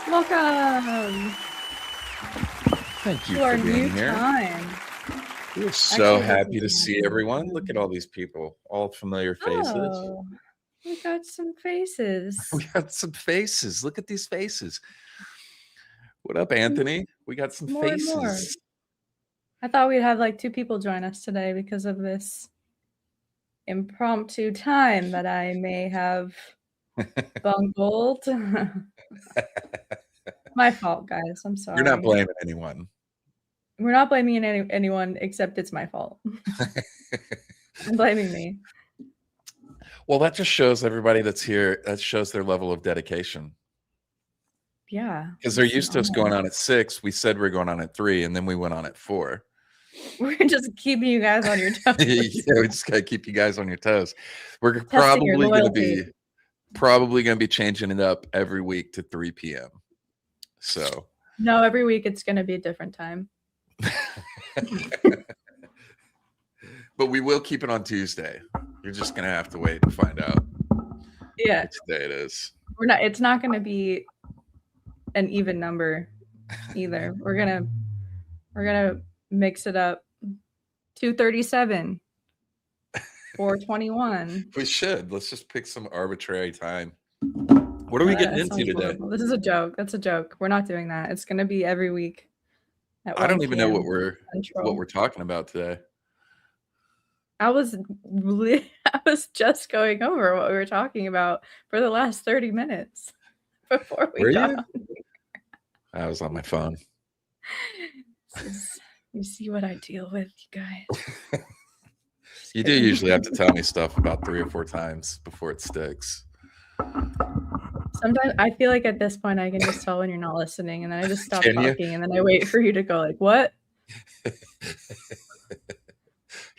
Welcome Thank you to our for new being here. time. We're so Actually, this happy is to our see new everyone. Look at time. all these people, all familiar faces. Oh, we got some faces. We got some faces. Look at these faces. What up, Anthony? We got some More and more. faces. I thought we'd have like 2 people join us today because of this impromptu time that I may have bungled. My fault, guys. I'm sorry. You're not blaming anyone. We're not blaming anyone except it's my fault. I'm blaming me. Well, that just shows everybody that's here, that shows their level of dedication. Yeah. Because they're it's an used to us honor. going on at 6. We said we're going on at 3, and then we went on at 4. We're just keeping you guys on your toes. Yeah, we just gotta keep you guys on your toes. We're Testing your probably gonna be changing it up every week to 3 p.m. So No, every week it's gonna be a different time. but we will keep it on Tuesday. You're just gonna have to wait and find out Yeah. which day it is. It's not gonna be an even number either. We're gonna mix it up. 2:37. 4:21. We should. Let's just pick some arbitrary time. What are we getting into today? Horrible. This is a joke. That's a joke. We're not doing that. It's gonna be every week. I don't even know what we're talking about today. I was just going over what we were talking about for the last 30 minutes before we got on. I was on my phone. You see what I deal with, you guys. You do usually have to tell me stuff about 3 or 4 times before it sticks. Sometimes I feel like at this point I can just tell when you're not listening, and then I just stop talking, and then I wait for you to go like, "What?"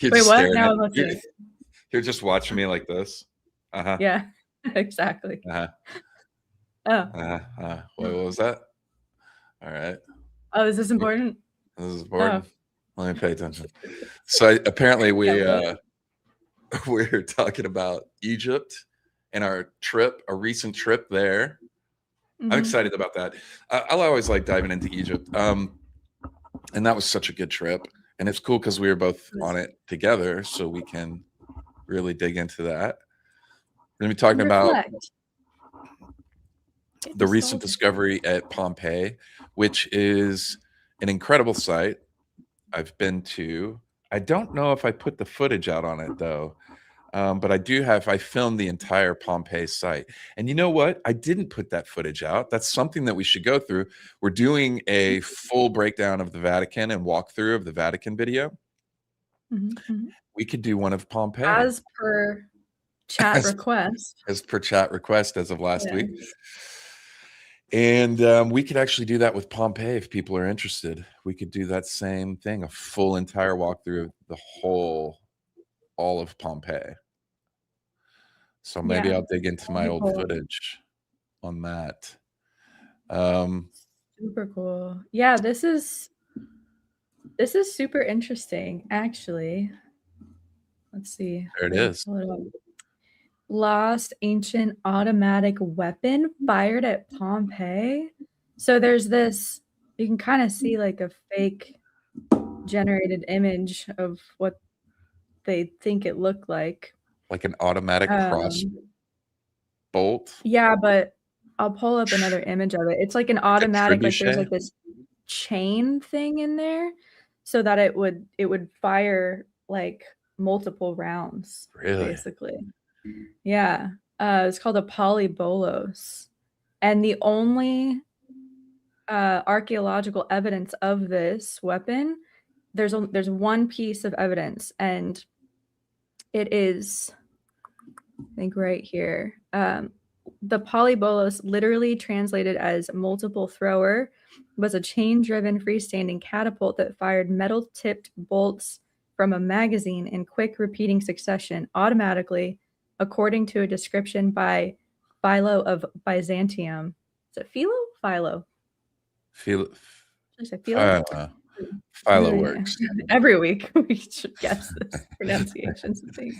Wait, what? Now I'm listening. You're just watching me like this. Yeah, exactly. What was that? All right. Oh, is this important? This is important. Oh. Let me pay attention. So apparently we're talking about Egypt and our recent trip there. Mm-hmm. I'm excited about that. I always like diving into Egypt. And that was such a good trip. And it's cool because we were both on it together, so we can really dig into that. We're going to be talking about the recent discovery at Pompeii, which is an incredible site I've been to. I don't know if I put the footage out on it, though. But I filmed the entire Pompeii site. And you know what? I didn't put that footage out. That's something that we should go through. We're doing a full breakdown of the Vatican and walkthrough of the Vatican video. Mm-hmm. We could do one of Pompeii. As per chat request. As per chat request as of last week. And we could actually do that with Pompeii if people are interested. We could do that same thing, a full entire walkthrough of all of Pompeii. So maybe I'll dig into my old footage on that. Super cool. Yeah, this is super interesting, actually. Let's see. There it is. Lost ancient automatic weapon fired at Pompeii. So there's this, you can kind of see like a fake generated image of what they think it looked like. Like an automatic cross bolt? Yeah, but I'll pull up another image of it. It's like an automatic, like there's like this chain thing in there so that it would fire like multiple rounds. Really? Basically. Yeah. It's called a polybolos. And the only archaeological evidence of this weapon, there's one piece of evidence, and it is, I think right here. The polybolos, literally translated as multiple thrower, was a chain-driven freestanding catapult that fired metal-tipped bolts from a magazine in quick repeating succession automatically, according to a description by Philo of Byzantium. Is it Philo? Philo. Philo. Is it Philo? Philo works. Every week we should guess this pronunciations of things.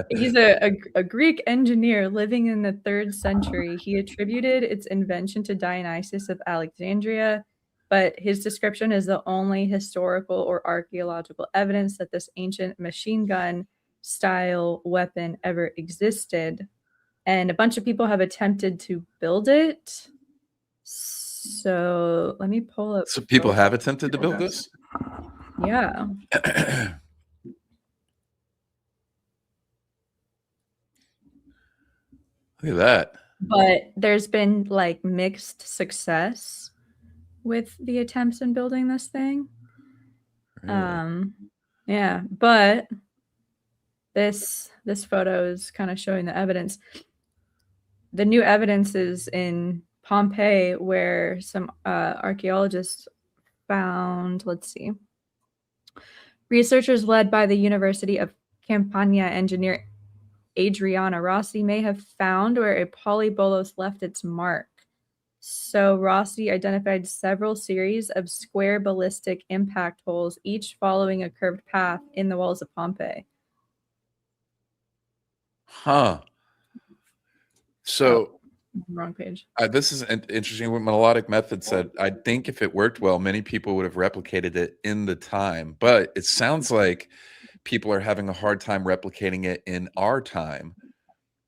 He's a Greek engineer living in the 3rd century. He attributed its invention to Dionysius of Alexandria, but his description is the only historical or archaeological evidence that this ancient machine gun style weapon ever existed. And a bunch of people have attempted to build it. So let me pull up. So people have attempted to build this? Yeah. Look at that. But there's been like mixed success with the attempts in building this thing. Really? Yeah, but this photo is kind of showing the evidence. The new evidence is in Pompeii, where some archaeologists found, let's see, researchers led by the University of Campania engineer Adriana Rossi may have found where a polybolos left its mark. So Rossi identified several series of square ballistic impact holes, each following a curved path in the walls of Pompeii. Huh. So wrong page. This is interesting. What Melodic Method said, I think if it worked well, many people would have replicated it in the time. But it sounds like people are having a hard time replicating it in our time.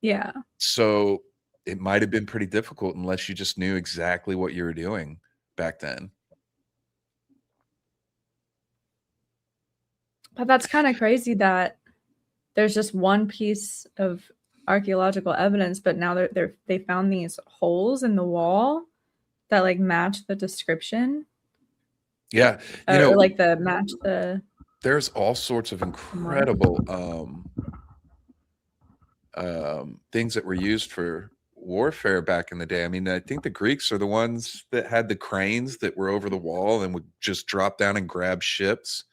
Yeah. So it might have been pretty difficult unless you just knew exactly what you were doing back then. But that's kind of crazy that there's just one piece of archaeological evidence, but now they found these holes in the wall that like match the description. Yeah, or like the match the. There's all sorts of incredible things that were used for warfare back in the day. I mean, I think the Greeks are the ones that had the cranes that were over the wall and would just drop down and grab ships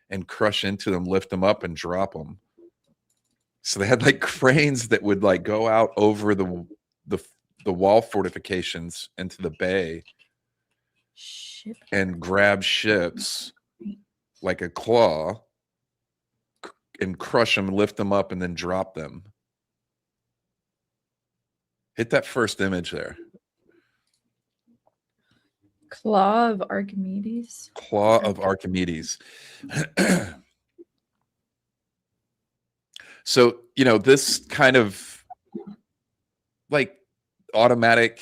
and crush into them, lift them up and drop them. So they had like cranes that would like go out over the wall fortifications into the bay and grab ships like a claw and crush them, lift them up, and then drop them. Hit that first image there. Claw of Archimedes. Claw of Archimedes. So, this kind of like automatic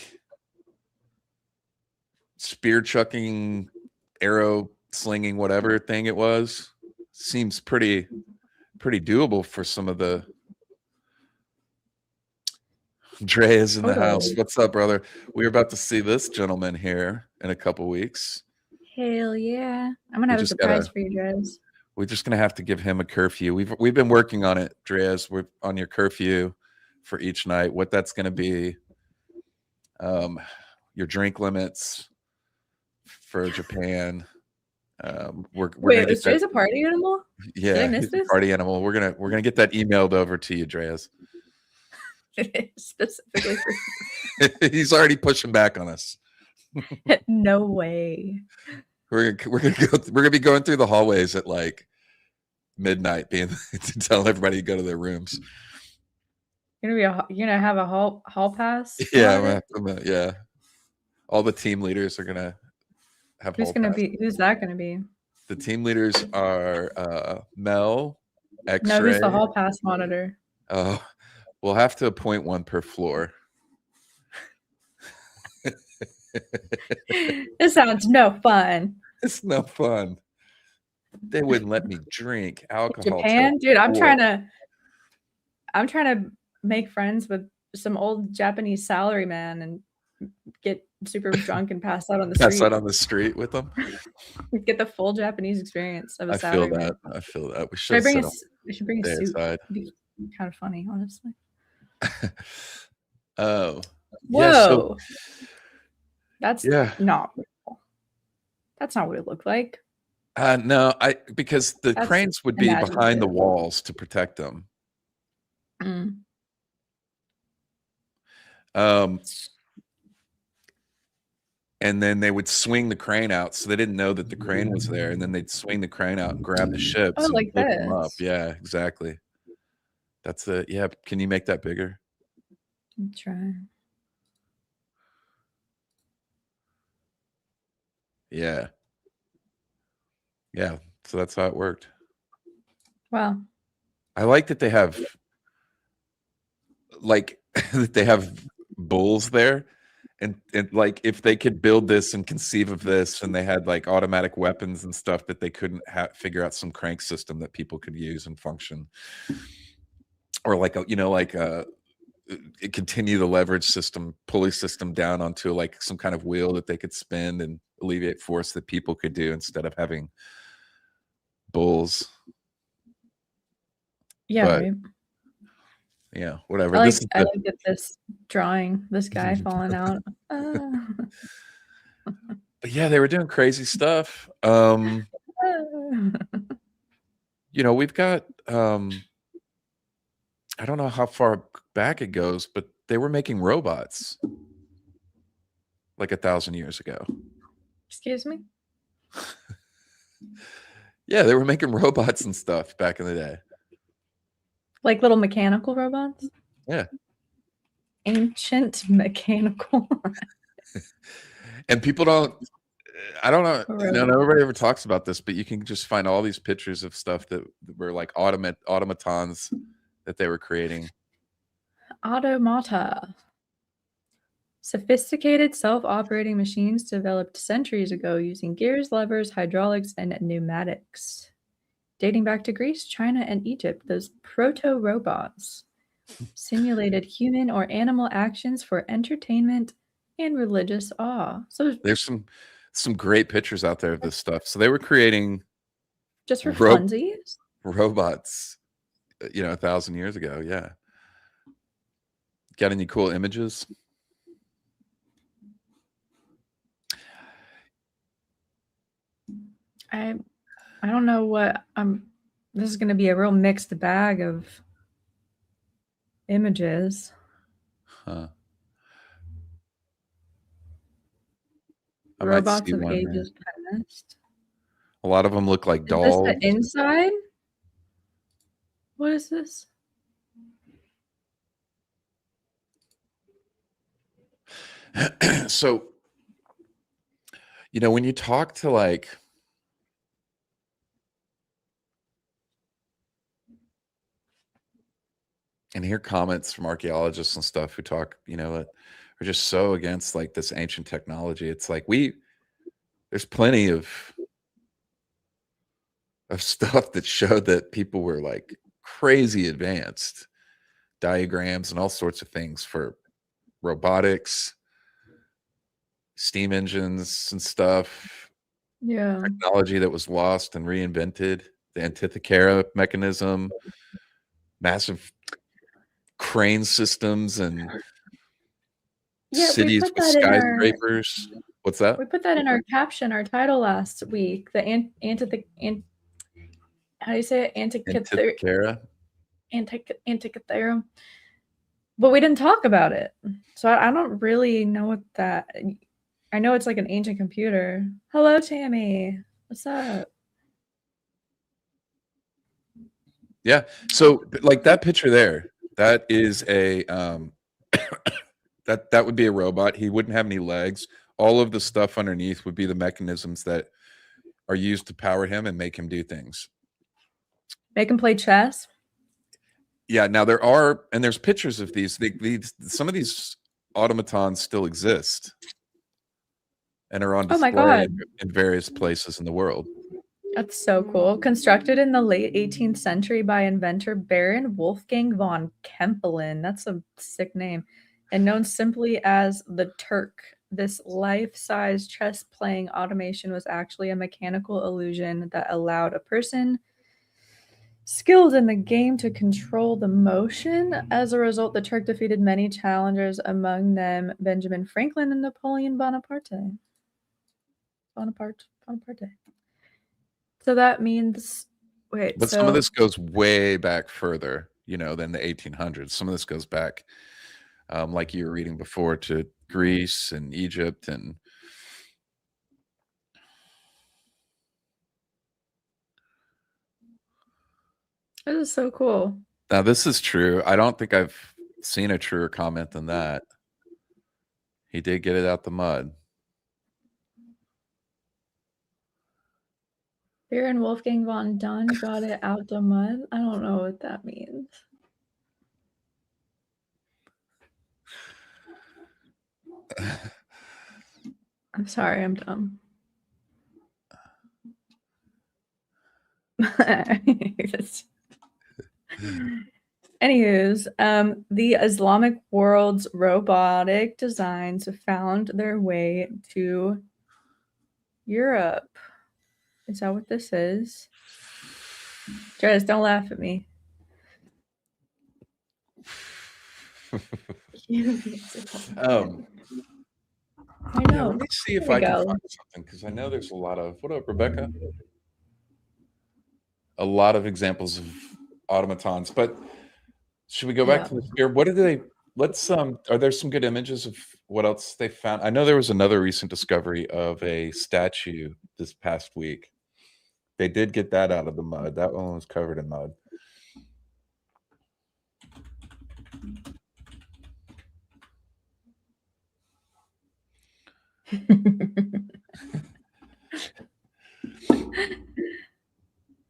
spear chucking, arrow slinging, whatever thing it was, seems pretty doable for some of the. Dre is in the house. What's up, brother? We're about to see this gentleman here in a couple weeks. Hell yeah. I'm gonna have a surprise for you guys. We're just gonna have to give him a curfew. We've been working on it, Dreas. We're on your curfew for each night. What that's gonna be, your drink limits for Japan. We're Wait, gonna is Dre's a party animal? Yeah, did I miss this? Party animal. We're gonna get that emailed over to you, Dreas. Specifically for He's already pushing back on us. No way. We're gonna be going through the hallways at like midnight, being to tell everybody to go to their rooms. You're gonna have a hall pass? Yeah, yeah. All the team leaders are gonna have. Who's that gonna be? The team leaders are Mel, X-Ray. No, who's the hall pass monitor? Oh, we'll have to appoint one per floor. This sounds no fun. It's no fun. They wouldn't let me drink alcohol. Japan, dude, I'm trying to make friends with some old Japanese salaryman and get super drunk and pass out on the street. Pass out on the street with them. Get the full Japanese experience of a salaryman. I feel that. We should bring a suit. It'd be kind of funny, honestly. Oh. Whoa. Yeah, so, that's not real. That's not what it looked like. No, because the cranes would be behind the walls to protect them. and then they would swing the crane out, so they didn't know that the crane was there, and then they'd swing the crane out and grab the ships Oh, and like lift them up. this. Yeah, exactly. That's it. Yeah, can you make that bigger? I'm trying. Yeah. Yeah, so that's how it worked. Wow. I like that they have like that they have bulls there, and like if they could build this and conceive of this, and they had like automatic weapons and stuff, that they couldn't figure out some crank system that people could use and function, or like a, like continue the leverage system, pulley system down onto like some kind of wheel that they could spin and alleviate force that people could do instead of having bulls. Yeah, But right. yeah, whatever. I This like is I like that this drawing, this guy falling out. but yeah, they were doing crazy stuff. We've got I don't know how far back it goes, but they were making robots like 1,000 years ago. Excuse me? Yeah, they were making robots and stuff back in the day. Like little mechanical robots? Yeah. Ancient mechanical. And people don't, I don't know, Robot. nobody ever talks about this, but you can just find all these pictures of stuff that were like automatons that they were creating. Automata. Sophisticated self-operating machines developed centuries ago using gears, levers, hydraulics, and pneumatics. Dating back to Greece, China, and Egypt, those proto-robots simulated human or animal actions for entertainment and religious awe. So There's some great pictures out there of this stuff. So they were creating just for funsies? robots, 1,000 years ago. Yeah. Got any cool images? I don't know what this is going to be a real mixed bag of images. Huh. Robots of ages past. A lot of them look like dolls. Is this the inside? What is this? So, when you talk to like and hear comments from archaeologists and stuff who talk, that are just so against like this ancient technology. It's like there's plenty of stuff that showed that people were like crazy advanced, diagrams and all sorts of things for robotics, steam engines and stuff. Yeah. Technology that was lost and reinvented, the Antikythera mechanism, massive crane systems, and cities with skyscrapers. What's that? We put that in our caption, our title last week. The how do you say it? Antikythera. But we didn't talk about it. So I don't really know what that. I know it's like an ancient computer. Hello, Tammy. What's up? Yeah. So like that picture there, that is a that would be a robot. He wouldn't have any legs. All of the stuff underneath would be the mechanisms that are used to power him and make him do things. Make him play chess. Yeah. Now there's pictures of these. Some of these automatons still exist and are on display in various places in the world. That's so cool. Constructed in the late 18th century by inventor Baron Wolfgang von Kempelen. That's a sick name. And known simply as the Turk. This life-size chess-playing automation was actually a mechanical illusion that allowed a person skilled in the game to control the motion. As a result, the Turk defeated many challengers, among them Benjamin Franklin and Napoleon Bonaparte. Bonaparte. So that means, but some of this goes way back further, than the 1800s. Some of this goes back, like you were reading before, to Greece and Egypt and That is so cool. Now this is true. I don't think I've seen a truer comment than that. He did get it out the mud. Baron Wolfgang von Dunn got it out the mud. I don't know what that means. I'm sorry, I'm dumb. Anywho's, the Islamic world's robotic designs found their way to Europe. Is that what this is? Jess, don't laugh at me. I Yeah, know. let me see if There I we can go. find something because I know there's a lot of what up, Rebecca? A lot of examples of automatons, but should we go back Yeah. to the sphere? What did they? Let's are there some good images of what else they found? I know there was another recent discovery of a statue this past week. They did get that out of the mud. That one was covered in mud.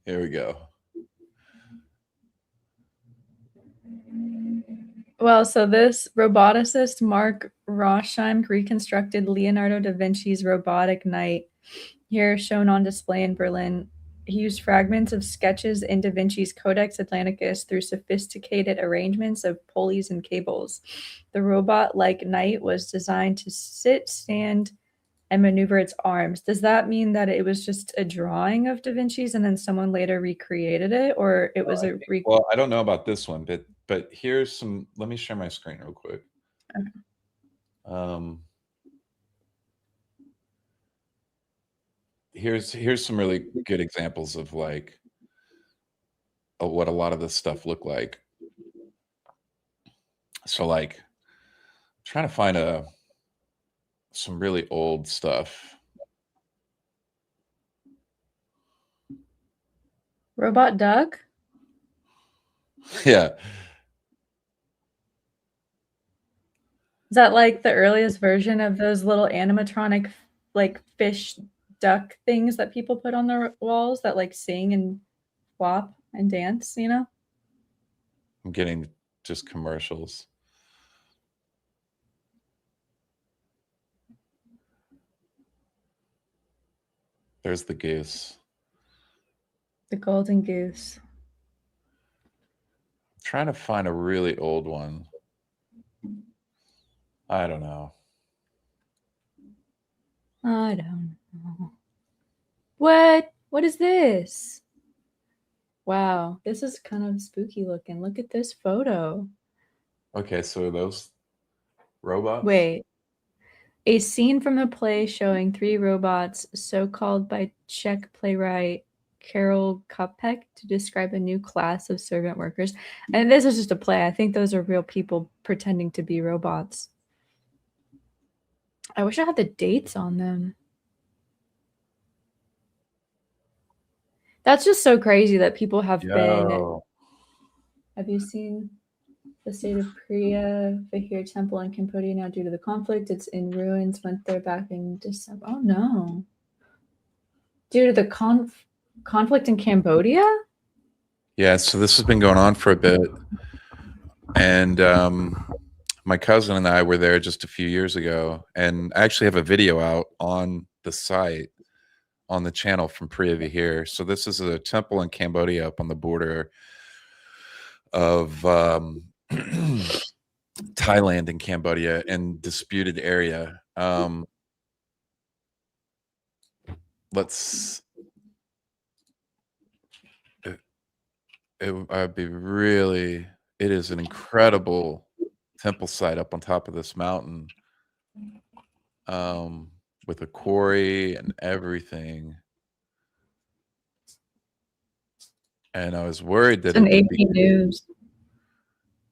Here we go. Well, so this roboticist Mark Rossheim reconstructed Leonardo da Vinci's robotic knight, here shown on display in Berlin. He used fragments of sketches in da Vinci's Codex Atlanticus through sophisticated arrangements of pulleys and cables. The robot-like knight was designed to sit, stand, and maneuver its arms. Does that mean that it was just a drawing of da Vinci's and then someone later recreated it, or it was a Well, I don't know about this one, but here's some. Let me share my screen real quick. Okay. Here's some really good examples of like of what a lot of this stuff looked like. So like trying to find some really old stuff. Robot duck? Yeah. Is that like the earliest version of those little animatronic like fish duck things that people put on their walls that like sing and flop and dance, you know? I'm getting just commercials. There's the goose. The golden goose. I'm trying to find a really old one. I don't know. I don't know. What? What is this? Wow, this is kind of spooky looking. Look at this photo. Okay, so those robots? Wait. A scene from a play showing three robots, so called by Czech playwright Karel Kopek to describe a new class of servant workers. And this is just a play. I think those are real people pretending to be robots. I wish I had the dates on them. That's just so crazy that people have been. Yo. Have you seen the state of Priya Vihir Temple in Cambodia now due to the conflict? It's in ruins. Went there back in December. Oh no. Due to the conflict in Cambodia? Yeah, so this has been going on for a bit. And my cousin and I were there just a few years ago, and I actually have a video out on the site on the channel from Priya Vihir. So this is a temple in Cambodia up on the border of Thailand and Cambodia in disputed area. Let's I'd be really it is an incredible temple site up on top of this mountain, with a quarry and everything. And I was worried that It's an it would be. AP News.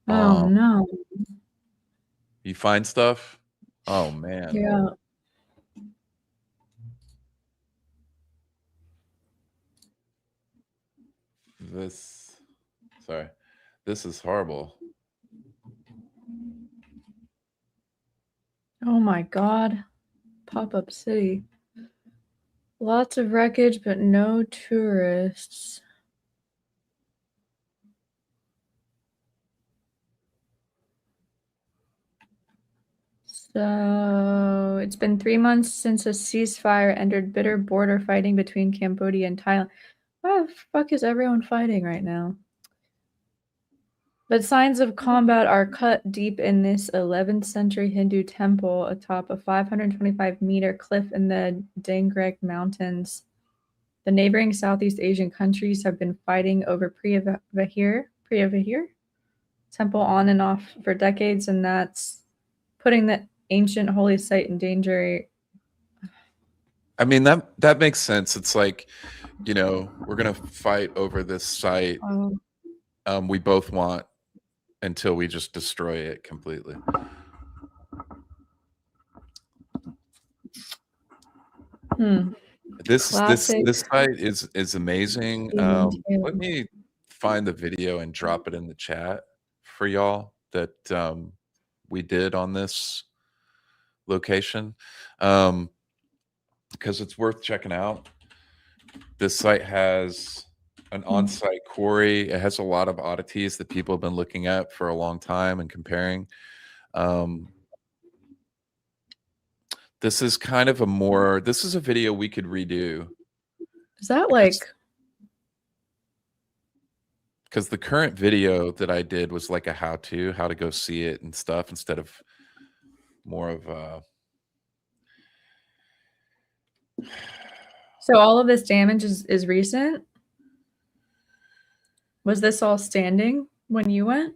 Oh no. You find stuff? Oh man. Yeah. This Sorry. This is horrible. Oh my God. Pop-up city. Lots of wreckage, but no tourists. So it's been 3 months since a ceasefire ended bitter border fighting between Cambodia and Thailand. Why the fuck is everyone fighting right now? But signs of combat are cut deep in this 11th century Hindu temple atop a 525-meter cliff in the Dangrek Mountains. The neighboring Southeast Asian countries have been fighting over Priya Vihar temple on and off for decades, and that's putting the ancient holy site in danger. I mean, that makes sense. It's like, you know, we're gonna fight over this site. We both want until we just destroy it completely. This site is amazing. Let me find the video and drop it in the chat for y'all that we did on this location, because it's worth checking out. This site has an on-site quarry. It has a lot of oddities that people have been looking at for a long time and comparing. This is kind of this is a video we could redo. Is that like... Because the current video that I did was like a how to go see it and stuff, instead of more of a... So all of this damage is recent? Was this all standing when you went?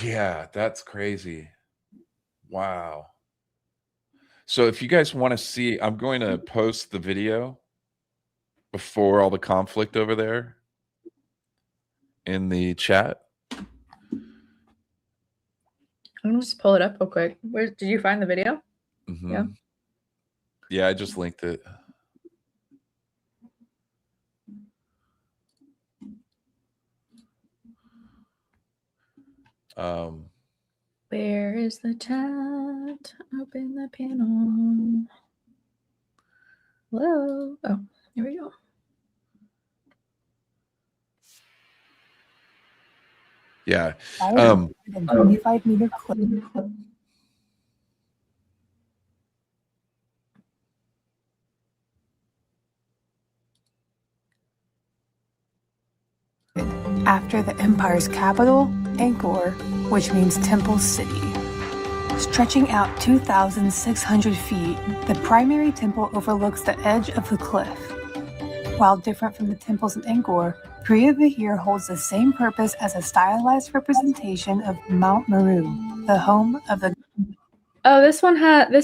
Yeah, that's crazy. Wow. So if you guys want to see, I'm going to post the video before all the conflict over there in the chat. I'm gonna just pull it up real quick. Where did you find the video? Yeah. Yeah, I just linked it. Where is the chat? Open the panel. Hello. Oh, here we go. Yeah. 25-meter clip. After the empire's capital, Angkor, which means Temple City. Stretching out 2,600 feet, the primary temple overlooks the edge of the cliff. While different from the temples in Angkor, Priya Vihar holds the same purpose as a stylized representation of Mount Meru, the home of the... Oh, this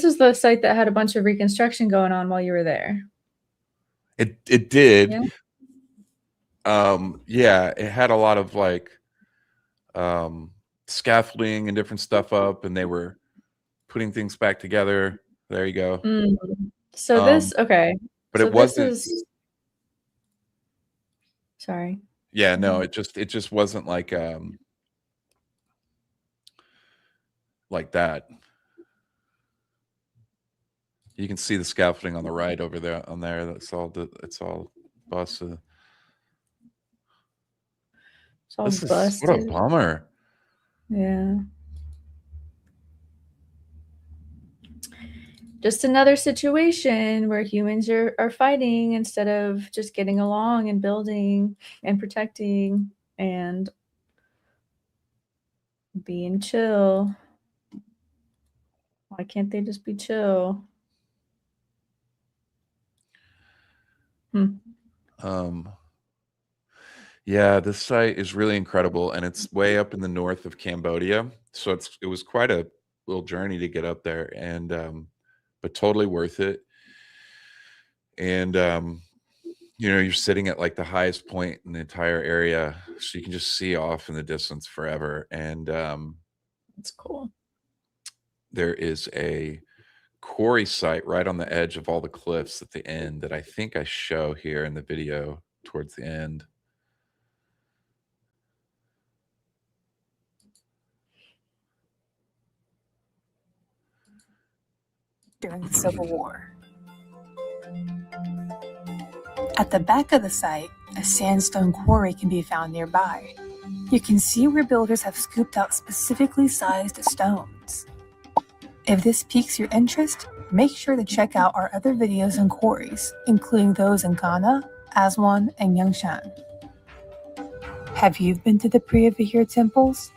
is the site that had a bunch of reconstruction going on while you were there. It did. Yeah, it had a lot of like scaffolding and different stuff up, and they were putting things back together. There you go. So this, okay. But so it wasn't... Sorry. Yeah, no, it just wasn't like that. You can see the scaffolding on the right over there. On there, it's all busted. It's all busted. What a bummer. Yeah. Just another situation where humans are fighting instead of just getting along and building and protecting and being chill. Why can't they just be chill? Yeah, this site is really incredible, and it's way up in the north of Cambodia. So it was quite a little journey to get up there, and but totally worth it. And you know, you're sitting at like the highest point in the entire area, so you can just see off in the distance forever. And that's cool. There is a quarry site right on the edge of all the cliffs at the end that I think I show here in the video towards the end. during the Civil War. At the back of the site, a sandstone quarry can be found nearby. You can see where builders have scooped out specifically sized stones. If this piques your interest, make sure to check out our other videos on quarries, including those in Ghana, Aswan, and Yangshan. Have you been to the Priyavihir temples?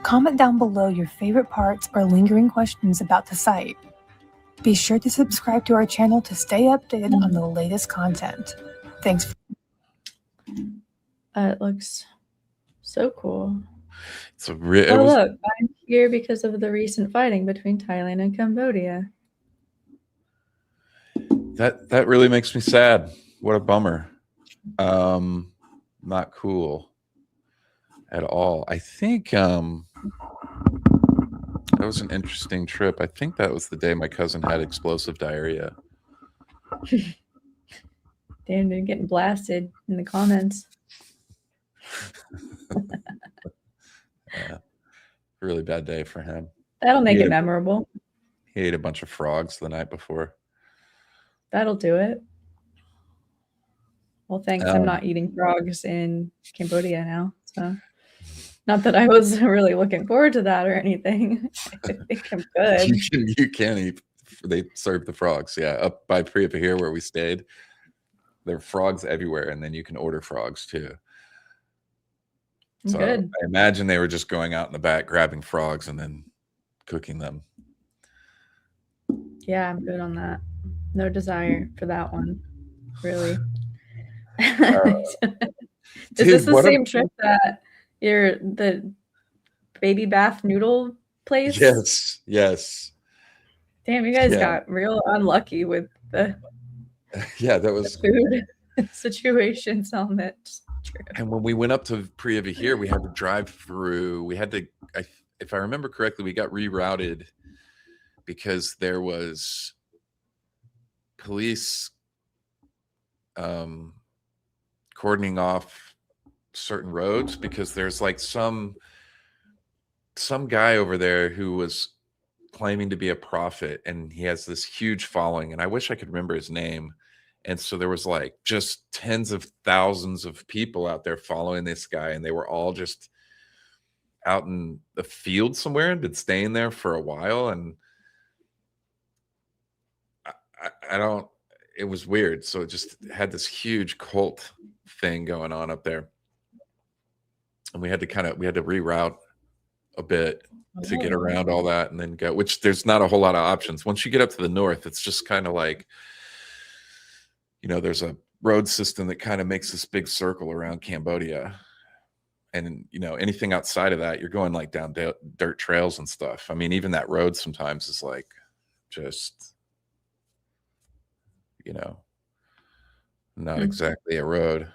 Comment down below your favorite parts or lingering questions about the site. Be sure to subscribe to our channel to stay updated on the latest content. Thanks. It looks so cool. It's a look, I'm here because of the recent fighting between Thailand and Cambodia. That really makes me sad. What a bummer. Not cool at all. I think that was an interesting trip. I think that was the day my cousin had explosive diarrhea. Damn, they're getting blasted in the comments. Yeah, really bad day for him. That'll make it memorable. He ate a bunch of frogs the night before. That'll do it. Well, thanks. I'm not eating frogs in Cambodia now. So, not that I was really looking forward to that or anything. I think I'm good. You can eat. They serve the frogs. Yeah, up by Priyavihir where we stayed, there are frogs everywhere, and then you can order frogs too. So good. I imagine they were just going out in the back, grabbing frogs, and then cooking them. Yeah, I'm good on that. No desire for that one, really. Is this the same trip that the baby bath noodle place? Yes, yes. Damn, you guys got real unlucky with the that was food situations on that trip. And when we went up to Priyavihir, we had to drive through. We had to, if I remember correctly, we got rerouted because there was police cordoning off certain roads because there's like some guy over there who was claiming to be a prophet, and he has this huge following, and I wish I could remember his name. And so there was like just tens of thousands of people out there following this guy, and they were all just out in the field somewhere and been staying there for a while. And I don't, it was weird. So it just had this huge cult thing going on up there. And we had to reroute a bit to get around all that and then go, which there's not a whole lot of options. Once you get up to the north, it's just kind of like, there's a road system that kind of makes this big circle around Cambodia. And, anything outside of that, you're going like down dirt trails and stuff. I mean, even that road sometimes is like just, not exactly a road.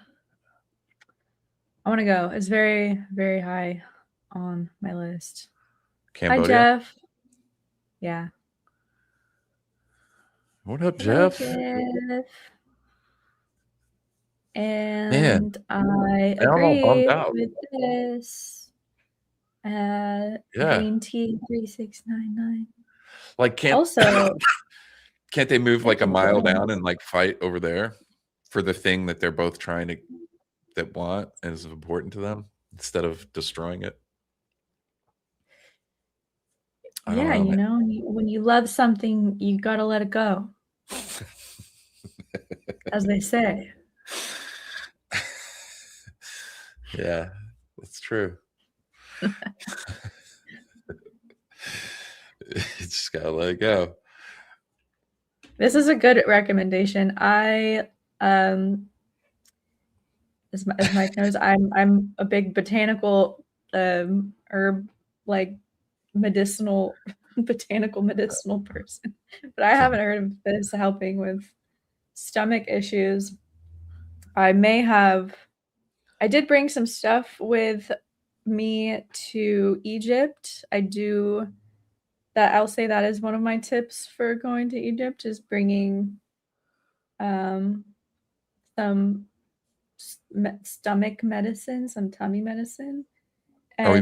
I want to go. It's very, very high on my list. Cambodia? Hi, Jeff. Yeah. What up, Jeff? Jeff. And I agree with this. Green Tea 3699. Like, can't they move like a mile down and like fight over there for the thing that they're both want and is important to them instead of destroying it? Yeah, when you love something, you gotta let it go, as they say. Yeah, that's true. You just gotta let it go. This is a good recommendation. As Mike knows, I'm a big botanical herb, like botanical medicinal person, but I haven't heard of this helping with stomach issues. I did bring some stuff with me to Egypt. I'll say that is one of my tips for going to Egypt, is bringing some stomach medicine, some tummy medicine. And are we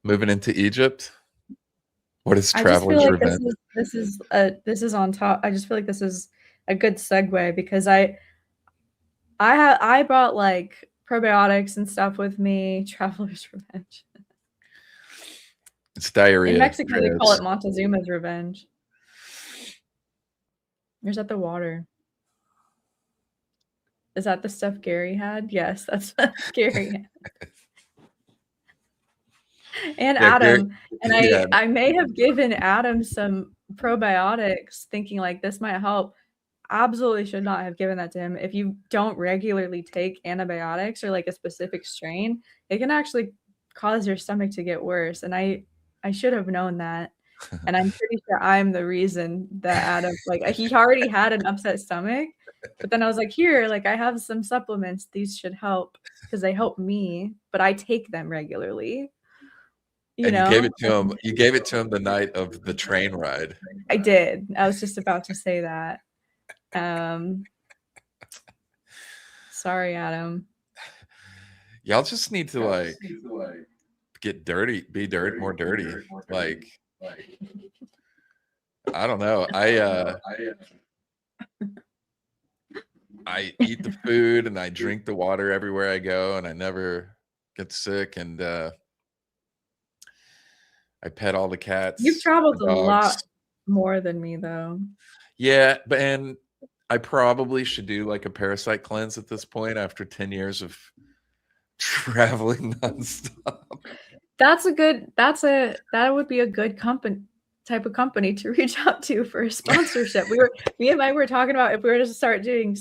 moving into Egypt? What is I just feel traveler's like revenge? this is on top. I just feel like this is a good segue because I brought like probiotics and stuff with me. Traveler's revenge. It's diarrhea. In Mexico, they call Yes. it Montezuma's revenge. Where's that the water? Is that the stuff Gary had? Yes, that's what Gary had. And Yeah, Gary, Adam. And yeah. I may have given Adam some probiotics thinking like this might help. Absolutely should not have given that to him. If you don't regularly take antibiotics or like a specific strain, it can actually cause your stomach to get worse. And I should have known that. And I'm pretty sure I'm the reason that Adam, like, he already had an upset stomach. But then I was like, here, like, I have some supplements. These should help because they help me, but I take them regularly. You And know? you gave it to him. You gave it to him the night of the train ride. I did. I was just about to say that. Sorry, Adam. Y'all just need to like get dirty, be more dirty. Like, I don't know. I eat the food and I drink the water everywhere I go, and I never get sick. And I pet all the cats. You've traveled the a lot dogs. more than me, though. Yeah, and I probably should do like a parasite cleanse at this point after 10 years of traveling nonstop. That would be a good type of company to reach out to for a sponsorship. Me and Mike were talking about if we were to start doing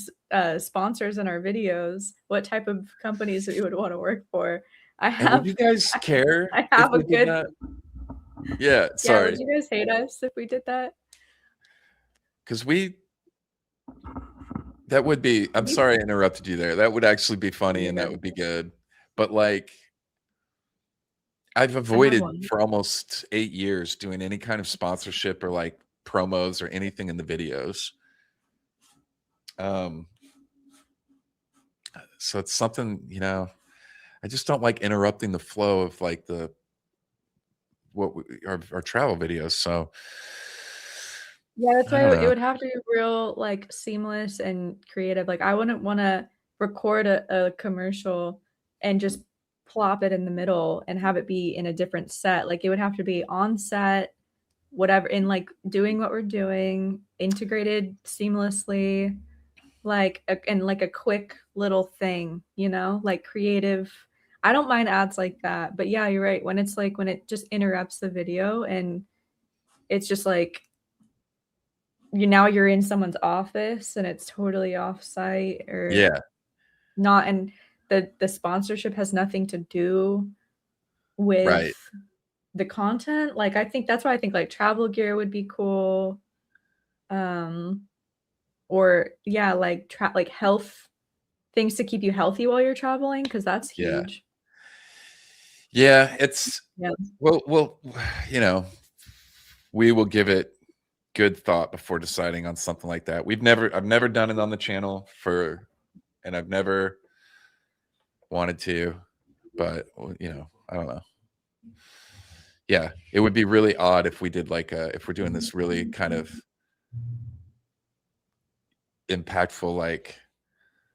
sponsors in our videos, what type of companies we would want to work for. Would you guys care? I have a good. Yeah, sorry. Yeah, would you guys hate us if we did that? Because that would be. I'm sorry I interrupted you there. That would actually be funny, and that would be good. But like, I've avoided for almost 8 years doing any kind of sponsorship or like promos or anything in the videos. So it's something, you know, I just don't like interrupting the flow of like our travel videos. So yeah, that's why it would have to be real like seamless and creative. Like I wouldn't want to record a commercial and just plop it in the middle and have it be in a different set. Like it would have to be on set, whatever, in like doing what we're doing, integrated seamlessly, like a quick little thing, you know, like creative. I don't mind ads like that, but yeah, you're right. When it's like when it just interrupts the video and it's just like you're in someone's office and it's totally off site or not, and the sponsorship has nothing to do with the content. Like I think that's why I think like travel gear would be cool. Or yeah, like like health things to keep you healthy while you're traveling, because that's huge. Yeah, it's well, you know, we will give it good thought before deciding on something like that. I've never done it on the channel and I've never wanted to, but you know, I don't know. Yeah, it would be really odd if we did like if we're doing this really kind of impactful like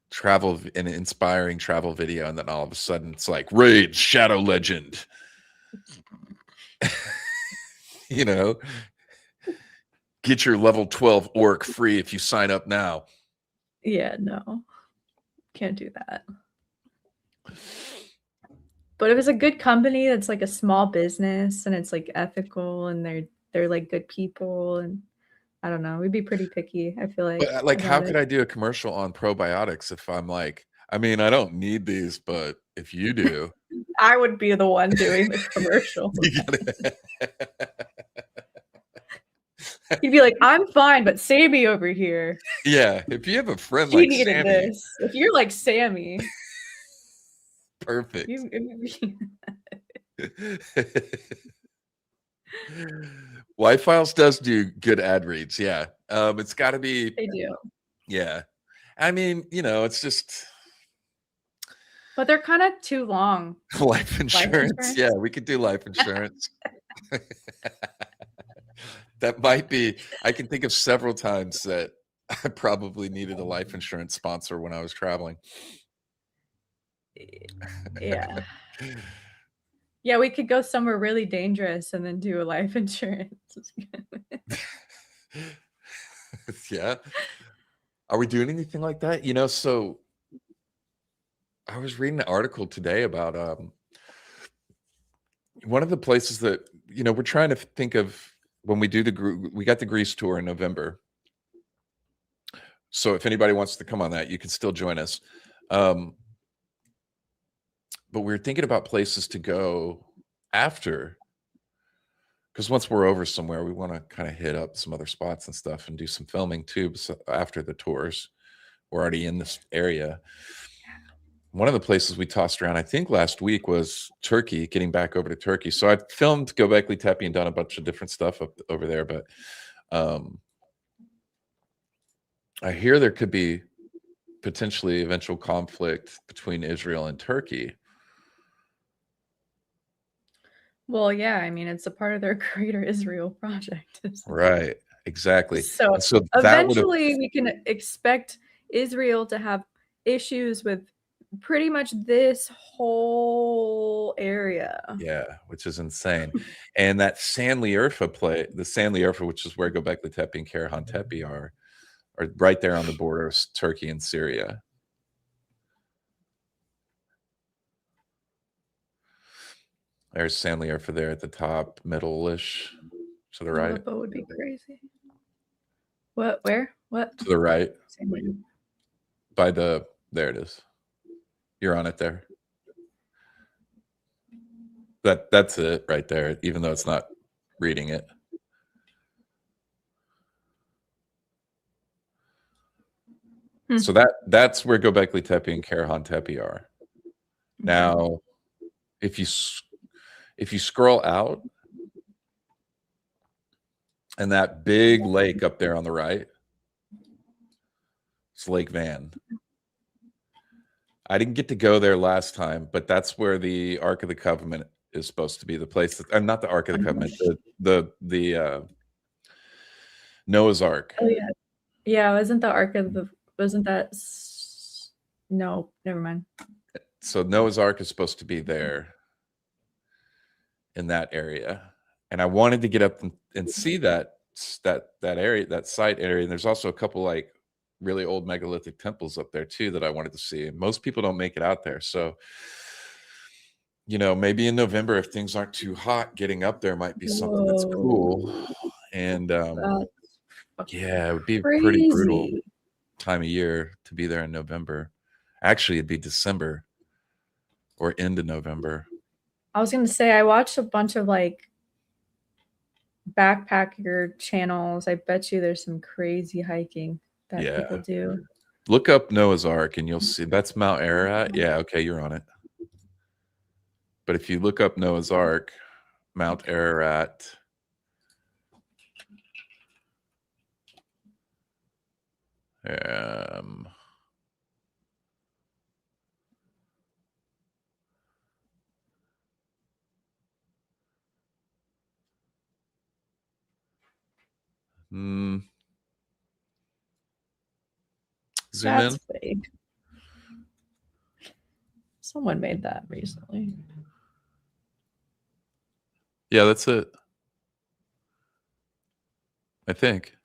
travel and inspiring travel video, and then all of a sudden it's like Raid Shadow Legend. You know, get your level 12 orc free if you sign up now. Yeah, no, can't do that. But if it's a good company that's like a small business and it's like ethical and they're like good people, and I don't know, we'd be pretty picky, I feel like. But like, how could I do a commercial on probiotics if I'm like, I mean, I don't need these, but if you do, I would be the one doing the commercial. You'd be like, I'm fine, but Sammy over here. Yeah, if you have a friend she like needed Sammy, this. If you're like Sammy, perfect. Y Files does do good ad reads. Yeah, it's got to be. They do. Yeah, I mean, you know, it's just. But they're kind of too long. Life insurance. Yeah, we could do life insurance. That might be. I can think of several times that I probably needed a life insurance sponsor when I was traveling. Yeah. Yeah, we could go somewhere really dangerous and then do a life insurance. Yeah. Are we doing anything like that? So I was reading an article today about one of the places that, we're trying to think of when we do we got the Greece tour in November. So if anybody wants to come on that, you can still join us. But we're thinking about places to go after, because once we're over somewhere, we want to kind of hit up some other spots and stuff and do some filming too. After the tours, we're already in this area. One of the places we tossed around, I think last week, was Turkey, getting back over to Turkey. So I filmed Göbekli Tepe and done a bunch of different stuff over there. But I hear there could be potentially eventual conflict between Israel and Turkey. Well, yeah, I mean, it's a part of their Greater Israel project. Right, exactly. So And so that would have, eventually we can expect Israel to have issues with pretty much this whole area. yeah, which is insane. And that Sanli Urfa the Sanli Urfa, which is where Göbekli Tepe and Karahan Tepe are right there on the border of Turkey and Syria. There's Sanli Urfa there at the top, middle-ish, to the right. That boat would be crazy. What? Where? What? To the right. There it is. You're on it there. That's it right there, even though it's not reading it. So that's where Göbekli Tepe and Karahan Tepe are. Now, if you scroll out, and that big lake up there on the right, it's Lake Van. I didn't get to go there last time, but that's where the Ark of the Covenant is supposed to be. The place that, not the Ark of the Covenant, the Noah's Ark. Oh yeah, yeah. Wasn't that? No, never mind. So Noah's Ark is supposed to be there in that area, and I wanted to get up and see that area, that site area. And there's also a couple like really old megalithic temples up there too that I wanted to see. And most people don't make it out there, so maybe in November, if things aren't too hot, getting up there might be something that's cool. And yeah, it would be a pretty brutal time of year to be there in November. Actually, it'd be December or end of November. I was gonna say I watched a bunch of like backpacker channels. I bet you there's some crazy hiking that people do. Look up Noah's Ark and you'll see that's Mount Ararat. Yeah, okay, you're on it. But if you look up Noah's Ark, Mount Ararat, zoom That's in. fake. Someone made that recently. Yeah, that's it. I think.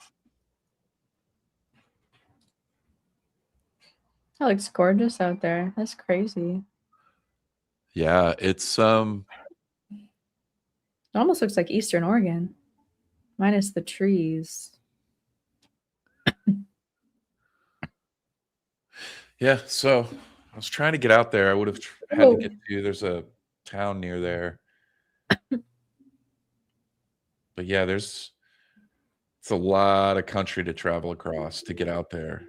That looks gorgeous out there. That's crazy. Yeah, it's It almost looks like Eastern Oregon, minus the trees. Yeah, so I was trying to get out there. I would have had to get to. There's a town near there, but yeah, it's a lot of country to travel across to get out there.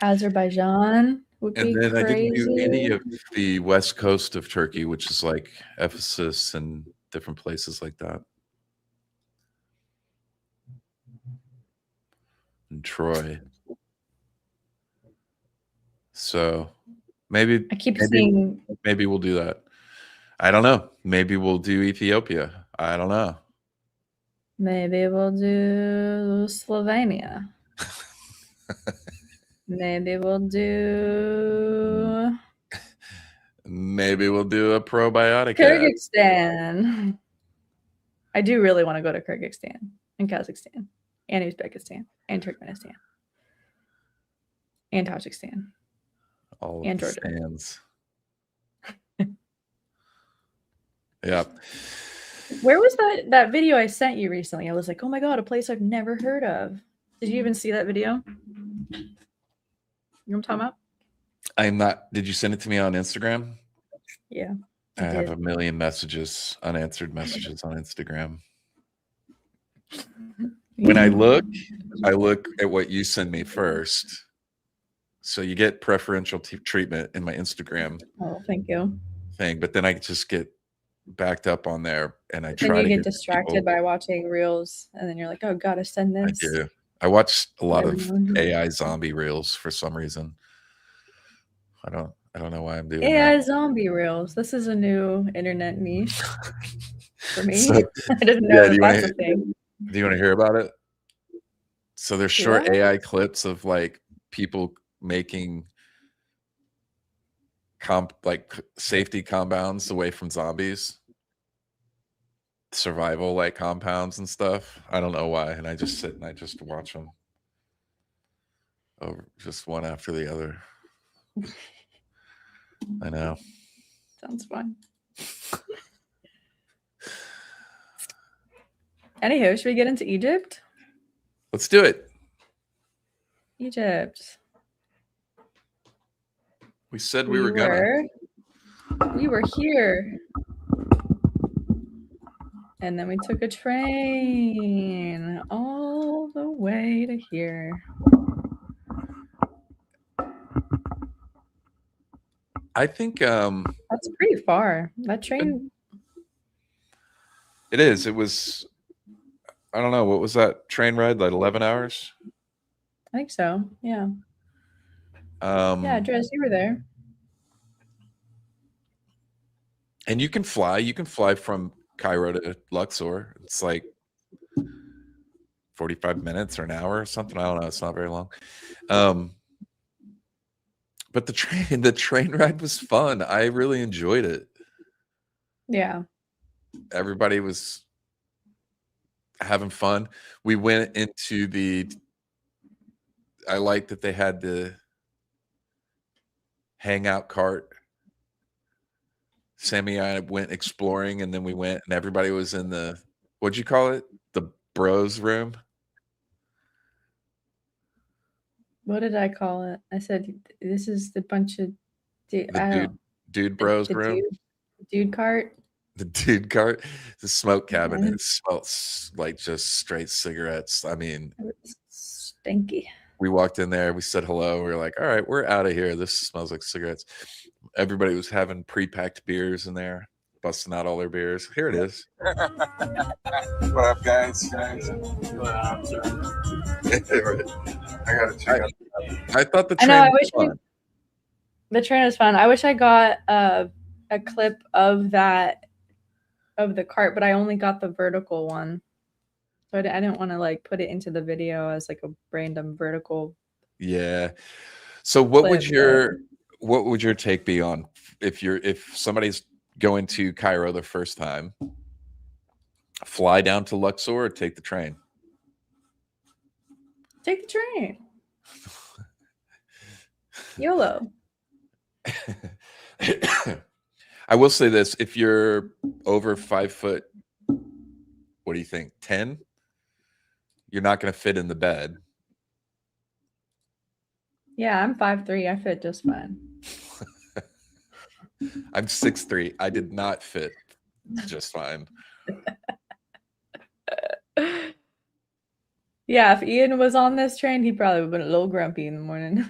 Azerbaijan would be crazy. And then I didn't do any of the west coast of Turkey, which is like Ephesus and different places like that. And Troy. So Maybe I keep seeing. maybe we'll do that. I don't know. Maybe we'll do Ethiopia. I don't know. Maybe we'll do Slovenia. Maybe we'll do Maybe we'll do a probiotic ad. Kyrgyzstan. I do really want to go to Kyrgyzstan and Kazakhstan and Uzbekistan and Turkmenistan and Tajikistan. All and of the Georgia. stands. Yeah. Where was that video I sent you recently? I was like, oh my God, a place I've never heard of. Did you even see that video? You know what I'm talking about? I'm not. Did you send it to me on Instagram? Yeah. I have a million messages, unanswered messages on Instagram. When I look at what you send me first. So you get preferential treatment in my Instagram. Oh, thank you. Thing, but then I just get backed up on there, and I try to get distracted by watching reels, and then you're like, "Oh, gotta send this." I do. I watch a lot of AI zombie reels for some reason. I don't know why I'm doing AI that. zombie reels. This is a new internet niche for me. So, I didn't know that's a thing. Do you want to hear about it? So there's short AI clips of like people making like safety compounds away from zombies, survival like compounds and stuff. I don't know why, and I just sit and I just watch them over, just one after the other. I know. Sounds fun. Anywho, should we get into Egypt? Let's do it. Egypt. We said we were gonna. We were here. And then we took a train all the way to here. I think that's pretty far. That train. It is. It was, I don't know, what was that train ride? Like 11 hours? I think so. Yeah. Yeah, Dres, you were there. And you can fly from Cairo to Luxor. It's like 45 minutes or an hour or something. I don't know. It's not very long. But the train ride was fun. I really enjoyed it. Yeah. Everybody was having fun. We went into I like that they had the hangout cart. Sammy and I went exploring, and then we went and everybody was in the, what'd you call it? The bros room? What did I call it? I said, this is the bunch of dude bros room. Dude cart. The dude cart. The smoke cabin. It smells like just straight cigarettes. I mean, it was stinky. We walked in there. We said hello. We were like, all right, we're out of here. This smells like cigarettes. Everybody was having pre-packed beers in there, busting out all their beers. Here it is. What up, guys? I gotta check out. I thought the train was fun. The train was fun. I wish I got a clip of the cart, but I only got the vertical one. So I didn't want to like put it into the video as like a random vertical. Yeah. So what would your take be on if somebody's going to Cairo the first time, fly down to Luxor or take the train? Take the train. YOLO. I will say this: if you're over 5 foot, what do you think? 10? You're not going to fit in the bed. Yeah, I'm 5'3". I fit just fine. I'm 6'3". I did not fit just fine. Yeah, if Ian was on this train, he probably would have been a little grumpy in the morning.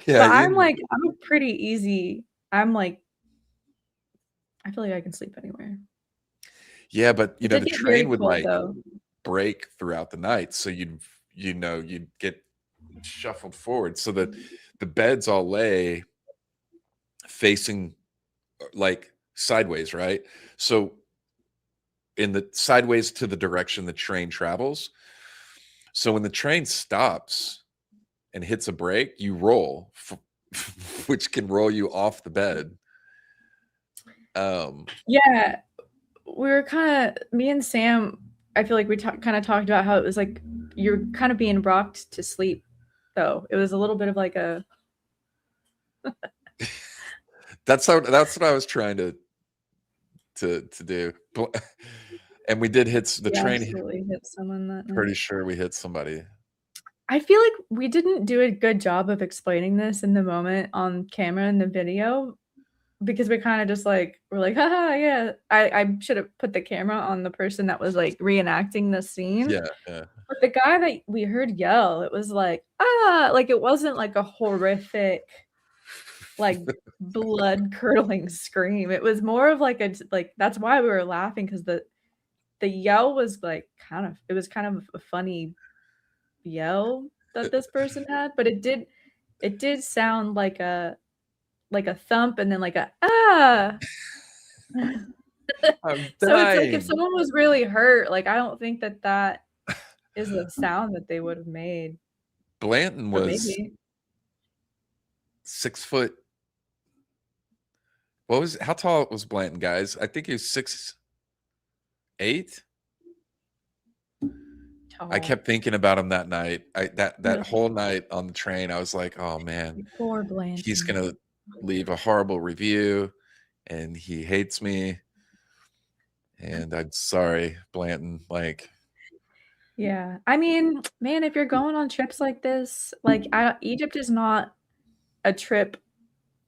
Yeah, but I'm pretty easy. I feel like I can sleep anywhere. Yeah, but the train would break throughout the night, so you'd get shuffled forward so that the beds all lay facing like sideways, right? So in the sideways to the direction the train travels. So when the train stops and hits a brake, you roll, which can roll you off the bed. Yeah, we were kind of, me and Sam, I feel like we kind of talked about how it was like you're kind of being rocked to sleep, though. It was a little bit of like a. That's what I was trying to do. And we did hit the train. Absolutely hit someone that night. Pretty sure we hit somebody. I feel like we didn't do a good job of explaining this in the moment on camera in the video, because we kind of just like we're like, haha, yeah. I should have put the camera on the person that was like reenacting the scene. Yeah. But the guy that we heard yell, it was like, like it wasn't like a horrific, like blood curdling scream. It was more of like that's why we were laughing, because the yell was like kind of a funny yell that this person had, but it did sound like a thump and then like a I'm so it's like if dying. someone was really hurt, like I don't think that is the sound that they would have made. Blanton But was maybe 6 foot. How tall was Blanton, guys? I think he was 6'8". tall. I kept thinking about him that night. That whole night on the train, I was like, oh man, Poor Blanton. he's gonna leave a horrible review and he hates me. And I'm sorry, Blanton. Like, yeah, I mean, man, if you're going on trips like this, like Egypt is not a trip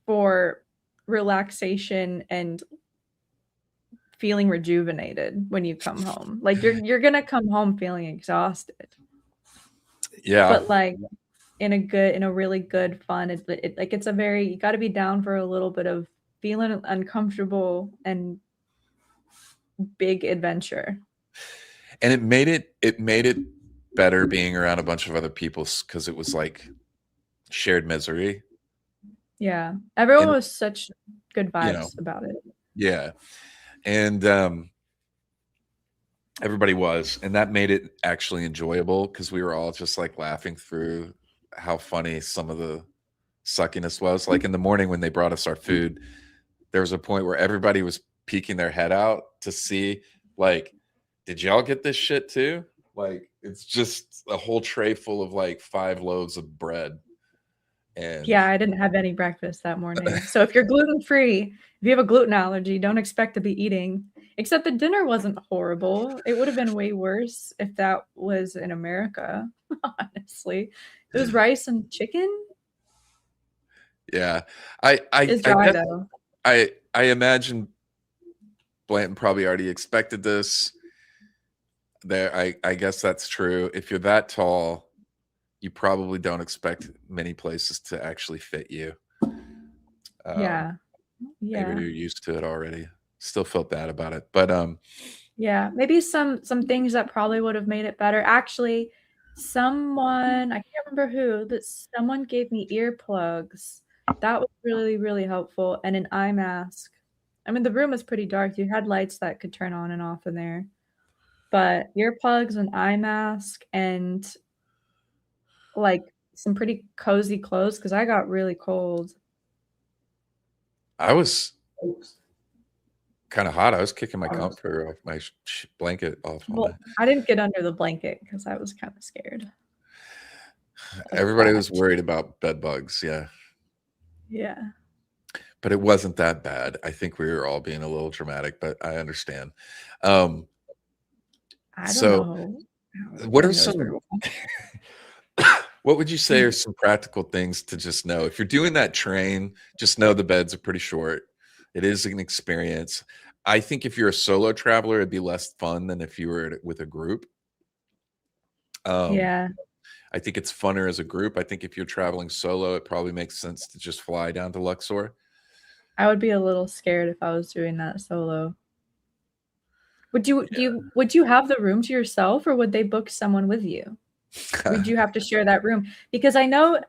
for relaxation and feeling rejuvenated when you come home. Like you're gonna come home feeling exhausted. yeah. But like in a really good fun, it's a very, you got to be down for a little bit of feeling uncomfortable and big adventure. And it made it better being around a bunch of other people, because it was like shared misery. Yeah, everyone was such good vibes about it. Yeah, and everybody was, and that made it actually enjoyable, because we were all just like laughing through how funny some of the suckiness was. Like in the morning when they brought us our food, there was a point where everybody was peeking their head out to see, like, did y'all get this shit too? Like, it's just a whole tray full of like 5 loaves of bread. And yeah, I didn't have any breakfast that morning. So if you're gluten-free, if you have a gluten allergy, don't expect to be eating. Except the dinner wasn't horrible. It would have been way worse if that was in America, honestly. It was rice and chicken. Yeah. It's dry, though. I imagine Blanton probably already expected this. I guess that's true. If you're that tall, you probably don't expect many places to actually fit you. Yeah. Maybe you're used to it already. Still felt bad about it, but yeah, maybe some things that probably would have made it better. Actually, someone, I can't remember who, but someone gave me earplugs. That was really, really helpful, and an eye mask. I mean, the room was pretty dark. You had lights that could turn on and off in there, but earplugs, an eye mask, and like some pretty cozy clothes, because I got really cold. I was kind of hot. I was kicking my comforter off, my blanket off. Well, I didn't get under the blanket because I was kind of scared. Everybody was worried about bed bugs. Yeah. Yeah. But it wasn't that bad. I think we were all being a little dramatic, but I understand. I don't know. What are some what would you say are some practical things to just know? If you're doing that train, just know the beds are pretty short. It is an experience. I think if you're a solo traveler, it'd be less fun than if you were with a group. Yeah. I think it's funner as a group. I think if you're traveling solo, it probably makes sense to just fly down to Luxor. I would be a little scared if I was doing that solo. Would you have the room to yourself, or would they book someone with you? Would you have to share that room? Because I know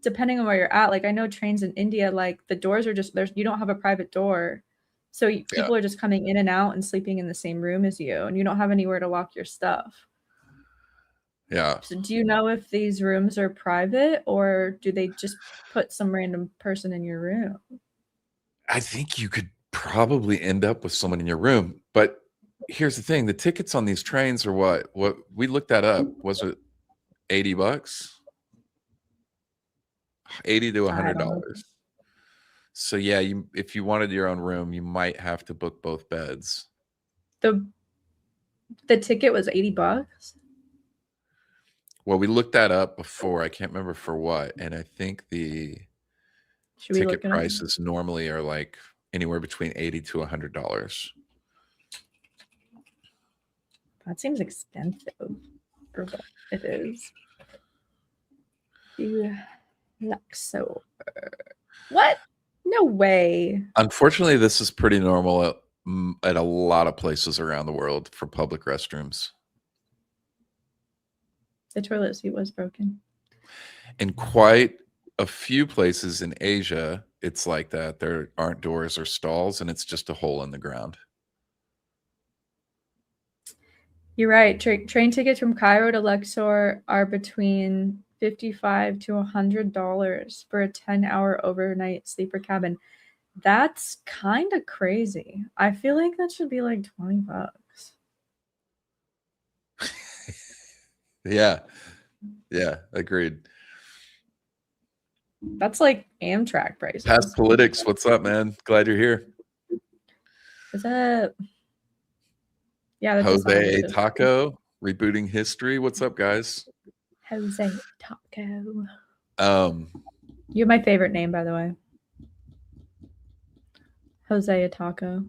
depending on where you're at, like I know trains in India, like the doors are just you don't have a private door. So people are just coming in and out and sleeping in the same room as you, and you don't have anywhere to lock your stuff. Yeah. So do you know if these rooms are private or do they just put some random person in your room? I think you could probably end up with someone in your room, but here's the thing: the tickets on these trains are what we looked that up. Was it $80? $80 to $100. So yeah, if you wanted your own room, you might have to book both beds. The ticket was $80. Well, we looked that up before. I can't remember for what, and I think the ticket prices normally are like anywhere between $80 to $100. That seems expensive for what it is. Luxor. What? No way. Unfortunately, this is pretty normal at a lot of places around the world for public restrooms. The toilet seat was broken. In quite a few places in Asia, it's like that. There aren't doors or stalls, and it's just a hole in the ground. You're right. Train tickets from Cairo to Luxor are between $55 to $100 for a 10-hour overnight sleeper cabin. That's kind of crazy. I feel like that should be like $20. Yeah, agreed. That's like Amtrak prices. Past Politics, what's up, man? Glad you're here. What's up? Yeah, that's Jose Taco, rebooting history. What's up, guys? Jose Taco. You're my favorite name, by the way. Jose Taco.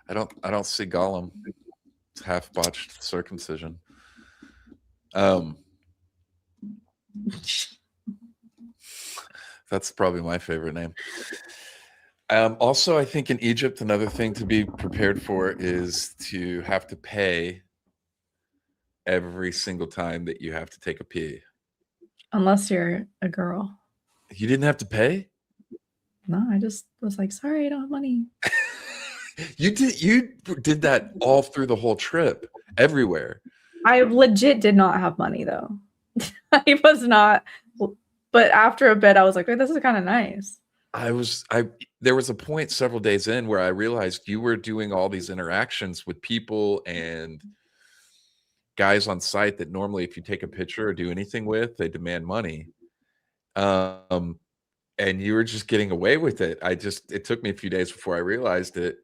I don't see Gollum. It's half botched circumcision. That's probably my favorite name. Also, I think in Egypt, another thing to be prepared for is to have to pay every single time that you have to take a pee. Unless you're a girl. You didn't have to pay? No, I just was like, sorry, I don't have money. You did that all through the whole trip, everywhere. I legit did not have money though. I was not, but after a bit, I was like, wait, this is kind of nice. There was a point several days in where I realized you were doing all these interactions with people and guys on site that normally if you take a picture or do anything with, they demand money. And you were just getting away with it. It took me a few days before I realized it.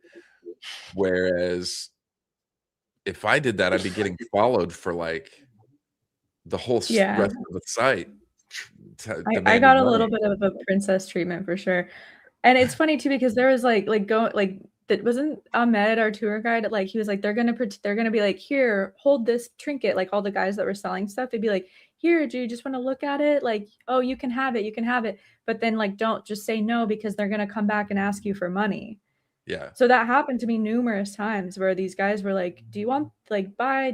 Whereas if I did that, I'd be getting followed for like the whole rest of the site. I got a little bit of a princess treatment for sure. And it's funny too, because there was that wasn't Ahmed, our tour guide, like he was like, they're gonna be like, here, hold this trinket. Like all the guys that were selling stuff, they'd be like, here, do you just want to look at it? Like, oh, you can have it. But then like, don't just say no, because they're gonna come back and ask you for money. Yeah. So that happened to me numerous times where these guys were like, do you want to buy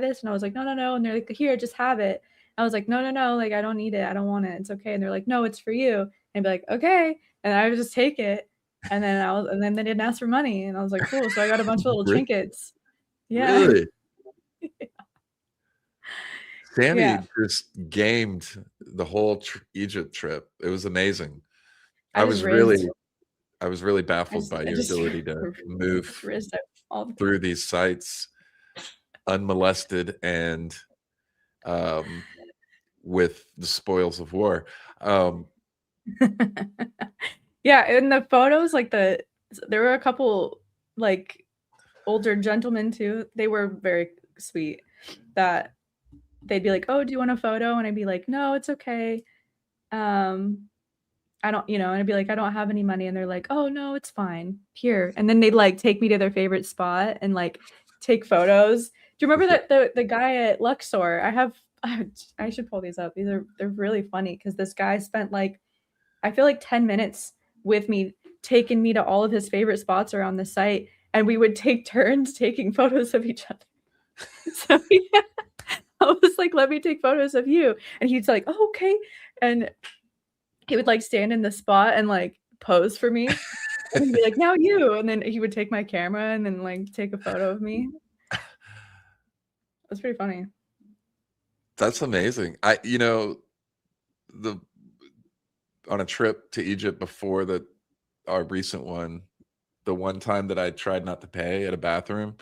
this? And I was like, no. And they're like, here, just have it. I was like, no, like, I don't need it. I don't want it. It's okay. And they're like, no, it's for you. And I'd be like, okay. And I would just take it. And then they didn't ask for money. And I was like, cool. So I got a bunch of little trinkets. Yeah. Really? Sammy just gamed the whole Egypt trip. It was amazing. I was really baffled by your ability to move through these sites unmolested and with the spoils of war. Yeah, in the photos, like there were a couple like older gentlemen too. They were very sweet. That they'd be like, "Oh, do you want a photo?" And I'd be like, "No, it's okay. I don't, and I'd be like, I don't have any money." And they're like, "Oh, no, it's fine. Here." And then they'd like take me to their favorite spot and like take photos. Do you remember that the guy at Luxor? I should pull these up. They're really funny because this guy spent like, I feel like 10 minutes with me, taking me to all of his favorite spots around the site. and we would take turns taking photos of each other. So yeah, I was like, let me take photos of you. And he's like, oh, okay. And he would like stand in the spot and like pose for me. And he'd be like, now you. And then he would take my camera and then like take a photo of me. It was pretty funny. That's amazing. On a trip to Egypt before our recent one, the one time that I tried not to pay at a bathroom,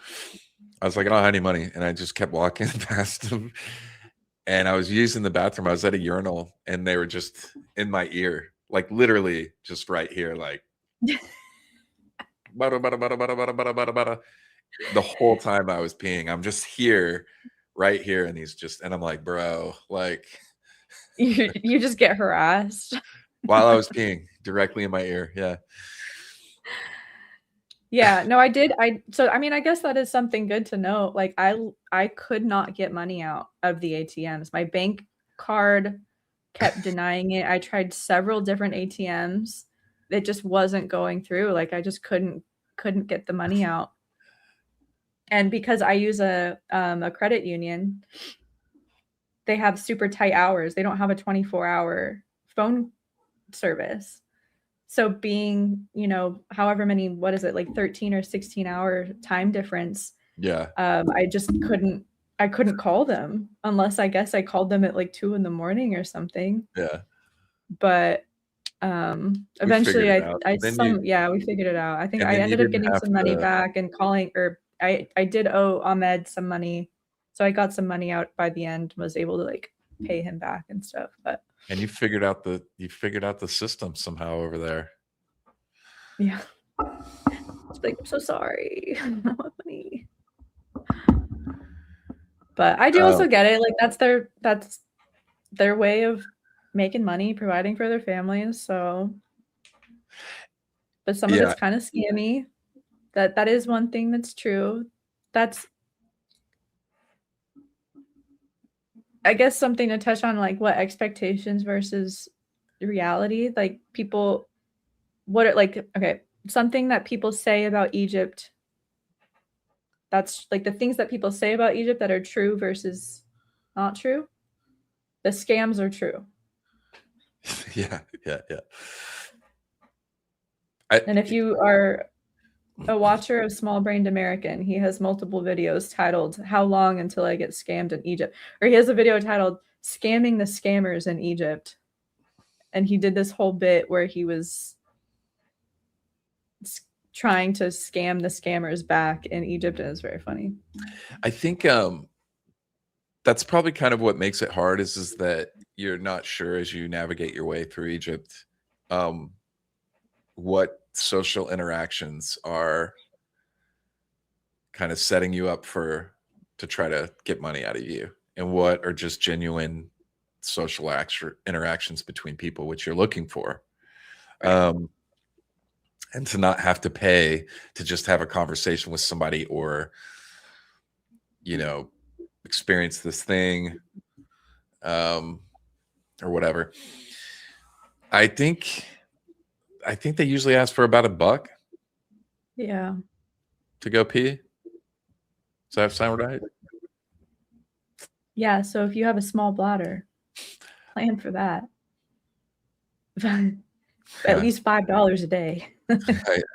I was like, I don't have any money. And I just kept walking past them. And I was using the bathroom. I was at a urinal and they were just in my ear, like literally just right here, like bada, bada, bada, bada, bada, bada, bada, bada. The whole time I was peeing. I'm just here, right here. And and I'm like, bro, like you just get harassed. while I was peeing directly in my ear. Yeah. Yeah, no, I did. I mean, I guess that is something good to know. Like I could not get money out of the ATMs. My bank card kept denying it. I tried several different ATMs. It just wasn't going through. Like I just couldn't get the money out. And because I use a credit union, they have super tight hours. They don't have a 24-hour phone service. So being, however many, what is it, like 13 or 16-hour time difference. Yeah. I just couldn't call them unless I guess I called them at like 2 a.m. or something. Yeah. But eventually we figured it out. I think I ended up getting some money back and calling, or I did owe Ahmed some money. So I got some money out by the end, was able to like pay him back and stuff. And you figured out the system somehow over there. Yeah. It's like, I'm so sorry. I don't have money. But I do also get it. Like that's their way of making money, providing for their families. So, but some of it's kind of scammy. That is one thing that's true. That's, I guess, something to touch on, like what expectations versus reality. Like people, something that people say about Egypt. That's like the things that people say about Egypt that are true versus not true. The scams are true. Yeah. And if you are a watcher of Small Brained American, he has multiple videos titled "How Long Until I Get Scammed in Egypt?" Or he has a video titled "Scamming the Scammers in Egypt." And he did this whole bit where he was trying to scam the scammers back in Egypt, and it's very funny. I think that's probably kind of what makes it hard is that you're not sure as you navigate your way through Egypt what social interactions are kind of setting you up to try to get money out of you, and what are just genuine social interactions between people, which you're looking for. Right. And to not have to pay to just have a conversation with somebody or, experience this thing or whatever. I think they usually ask for about $1. Yeah. To go pee. Does that sound right? Yeah. So if you have a small bladder, plan for that. At least $5 a day.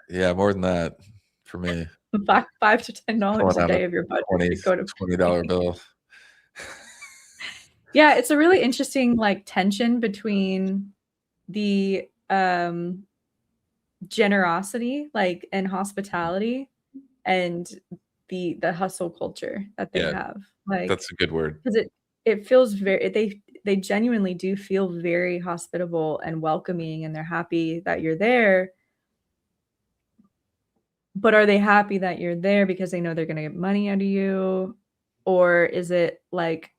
Yeah, more than that for me. $5 to $10 a day of your budget to go to $20 bill. Yeah, it's a really interesting like tension between the generosity, like, and hospitality, and the hustle culture that they have. Like, that's a good word. Because it feels they genuinely do feel very hospitable and welcoming, and they're happy that you're there. But are they happy that you're there because they know they're going to get money out of you? Or is it like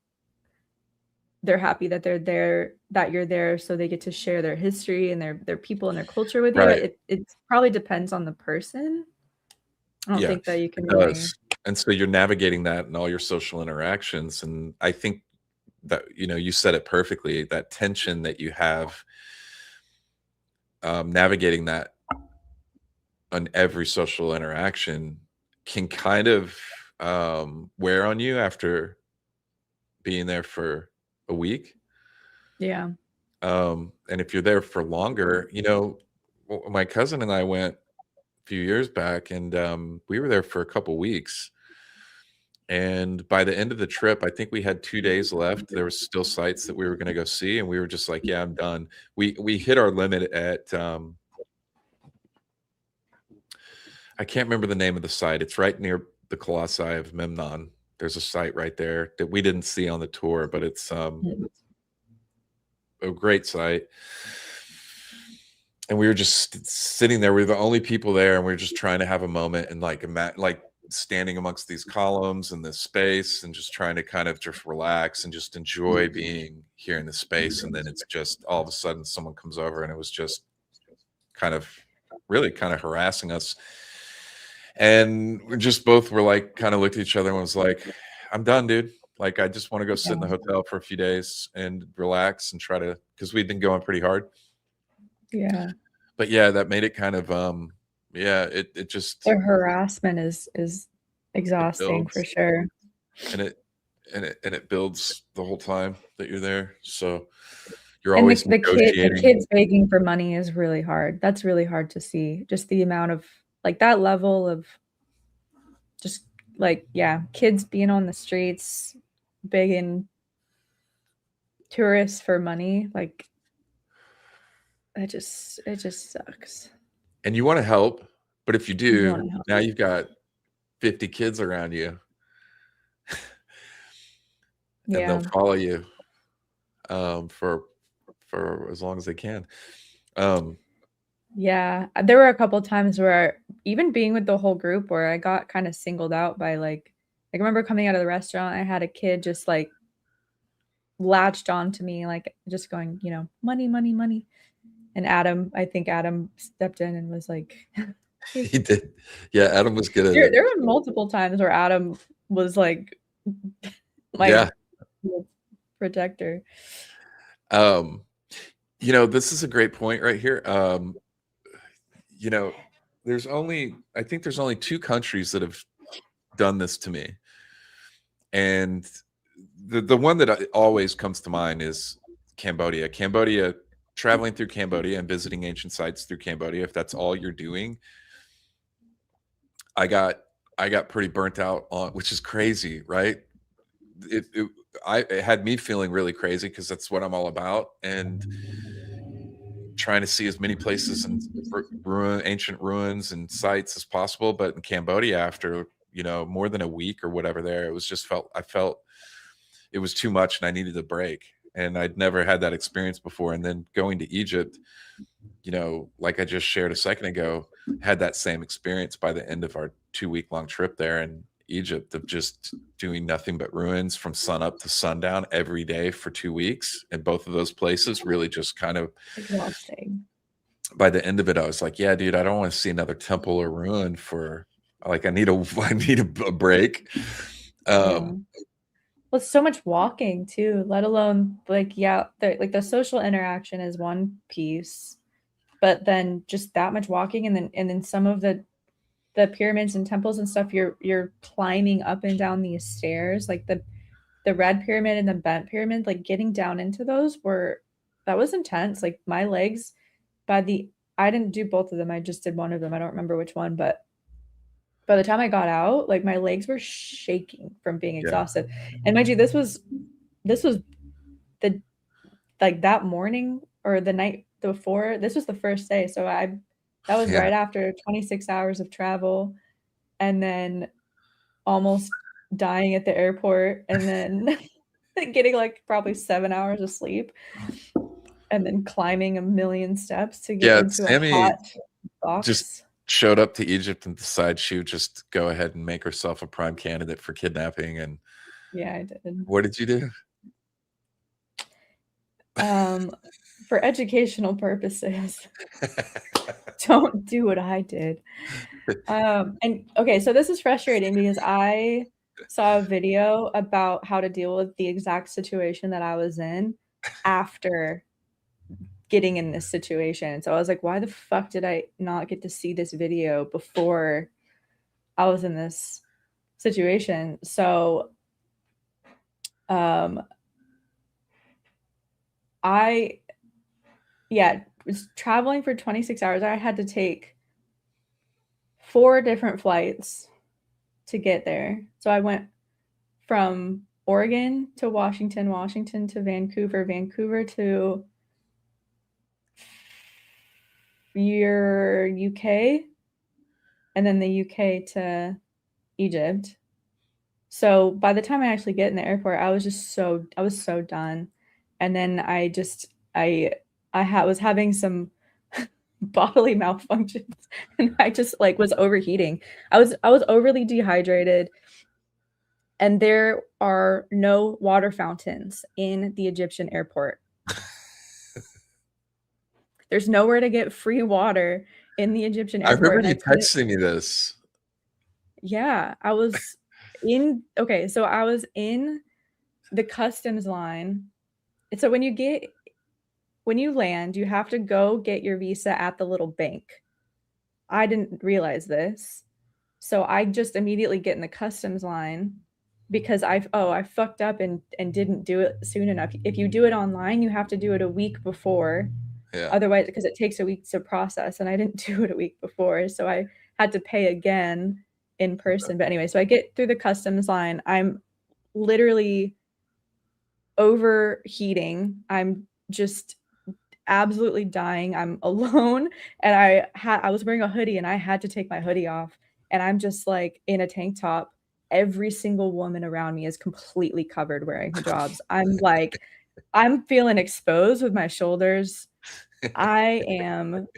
they're happy that they're there, that you're there, so they get to share their history and their people and their culture with you? It probably depends on the person. I don't think that you can really... And so you're navigating that in all your social interactions. And I think that, you said it perfectly, that tension that you have navigating that on every social interaction can kind of wear on you after being there for a week. Yeah. And if you're there for longer, you know, my cousin and I went a few years back, and we were there for a couple weeks. And by the end of the trip, I think we had 2 days left. There was still sites that we were going to go see, and we were just like, "Yeah, I'm done." We hit our limit at I can't remember the name of the site. It's right near the Colossi of Memnon. There's a site right there that we didn't see on the tour, but it's a great site. And we were just sitting there. We were the only people there, and we were just trying to have a moment and like standing amongst these columns and this space, and just trying to kind of just relax and just enjoy being here in the space. And then it's just all of a sudden someone comes over, and it was just kind of harassing us. And we just both were like, kind of looked at each other and was like, "I'm done, dude. Like, I just want to go sit in the hotel for a few days and relax and try to," because we'd been going pretty hard. Yeah. But yeah, that made it kind of it just, The harassment is exhausting for sure. and it builds the whole time that you're there. So you're And always the negotiating. kids begging for money is really hard. That's really hard to see. Just the amount of like that level of just like, yeah, kids being on the streets begging tourists for money. Like it just sucks. And you want to help, but if you You do, wanna help. now you've got 50 kids around you. And Yeah. they'll follow you for as long as they can. Yeah, there were a couple times where even being with the whole group where I got kind of singled out by like I remember coming out of the restaurant, I had a kid just like latched on to me, like just going, you know, money, money, money. And I think Adam stepped in and was like, He did. Yeah, Adam was good at it. there were multiple times where Adam was like my Yeah. protector. You know, this is a great point right here. You know, I think there's only 2 countries that have done this to me. And the one that always comes to mind is Cambodia. Traveling through Cambodia and visiting ancient sites through Cambodia, if that's all you're doing, I got pretty burnt out on, which is crazy, right? It had me feeling really crazy because that's what I'm all about, and trying to see as many places and ancient ruins and sites as possible. But in Cambodia, after, you know, more than a week or whatever there, it was just I felt it was too much and I needed a break. And I'd never had that experience before. And then going to Egypt, you know, like I just shared a second ago, had that same experience by the end of our 2-week-long trip there in Egypt, of just doing nothing but ruins from sun up to sundown every day for 2 weeks. And both of those places really just kind of Exhausting. By the end of it, I was like, yeah, dude, I don't want to see another temple or ruin for like, I need a break. Well, it's so much walking too, let alone like, yeah, the social interaction is one piece, but then just that much walking, and then some of the pyramids and temples and stuff, you're climbing up and down these stairs, like the red pyramid and the bent pyramid, like getting down into those that was intense. Like my legs I didn't do both of them. I just did one of them. I don't remember which one, but by the time I got out, like my legs were shaking from being exhausted. And mind you, this was the like that morning or the night before. This was the first day. So that was right after 26 hours of travel, and then almost dying at the airport, and then getting like probably 7 hours of sleep, and then climbing a million steps to get into Sammi a hot box. Just showed up to Egypt and decided she would just go ahead and make herself a prime candidate for kidnapping. And yeah, I did. What did you do? For educational purposes, don't do what I did. And okay, so this is frustrating because I saw a video about how to deal with the exact situation that I was in after getting in this situation. So I was like, why the fuck did I not get to see this video before I was in this situation. So I was traveling for 26 hours. I had to take 4 different flights to get there. So I went from Oregon to Washington, Washington to Vancouver, Vancouver to your UK, and then the UK to Egypt. So by the time I actually get in the airport, I was so done. And then I was having some bodily malfunctions, and I just like was overheating. I was overly dehydrated, and there are no water fountains in the Egyptian airport. There's nowhere to get free water in the Egyptian I airport. remember And you texting me this. Yeah, I was so I was in the customs line. So when you land, you have to go get your visa at the little bank. I didn't realize this. So I just immediately get in the customs line because I fucked up and didn't do it soon enough. If you do it online, you have to do it a week before. Yeah. Otherwise, because it takes a week to process, and I didn't do it a week before, so I had to pay again in person. But anyway, so I get through the customs line. I'm literally overheating. I'm just absolutely dying. I'm alone, and I was wearing a hoodie, and I had to take my hoodie off, and I'm just like in a tank top. Every single woman around me is completely covered wearing hijabs. I'm feeling exposed with my shoulders. I am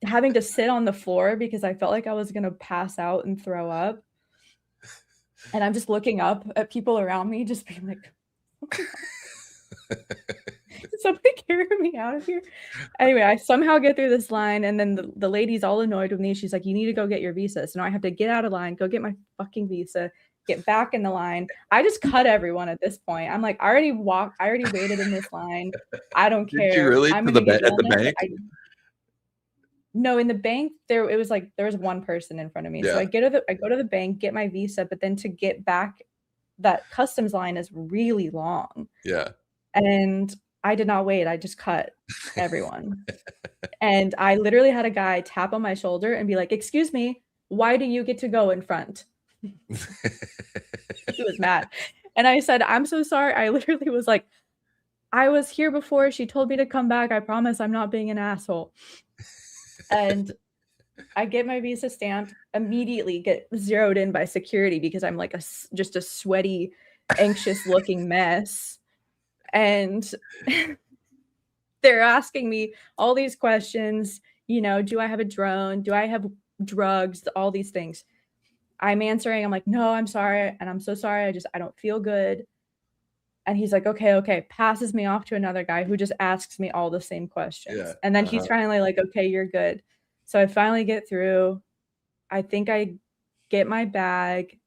having to sit on the floor because I felt like I was gonna pass out and throw up. And I'm just looking up at people around me, just being like, somebody carry me out of here. Anyway, I somehow get through this line, and then the lady's all annoyed with me. She's like, you need to go get your visa. So now I have to get out of line, go get my fucking visa, get back in the line. I just cut everyone at this point. I'm like, I already waited in this line. I don't care. Did you really? I'm To gonna the get at the done. bank? No, in the bank, there was one person in front of me. So Yeah. I go to the bank, get my visa, but then to get back, that customs line is really long. Yeah. And I did not wait. I just cut everyone. And I literally had a guy tap on my shoulder and be like, excuse me, why do you get to go in front? He was mad. And I said, I'm so sorry. I literally was like, I was here before. She told me to come back. I promise I'm not being an asshole. And I get my visa stamped, immediately get zeroed in by security because I'm like just a sweaty, anxious looking mess. And they're asking me all these questions, do I have a drone? Do I have drugs? All these things. I'm answering. I'm like, no, I'm sorry. And I'm so sorry. I don't feel good. And he's like, okay, passes me off to another guy who just asks me all the same questions. Yeah. And then he's finally like, okay, you're good. So I finally get through. I think I get my bag.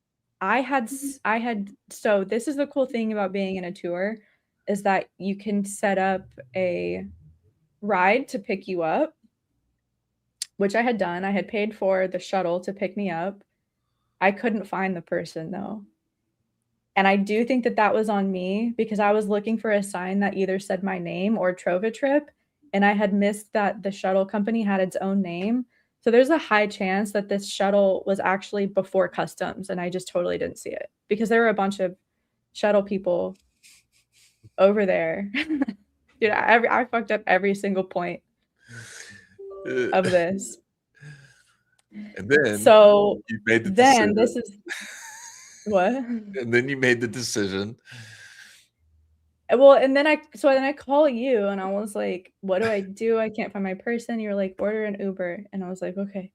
So this is the cool thing about being in a tour, is that you can set up a ride to pick you up, which I had done. I had paid for the shuttle to pick me up. I couldn't find the person though. And I do think that was on me because I was looking for a sign that either said my name or Trova Trip, and I had missed that the shuttle company had its own name. So there's a high chance that this shuttle was actually before customs, and I just totally didn't see it because there were a bunch of shuttle people over there. Dude, I fucked up every single point of this. And then so you made the then decision. This is what? And then you made the decision. Well, and then I call you and I was like, what do I do? I can't find my person. You're like, order an Uber. And I was like, okay.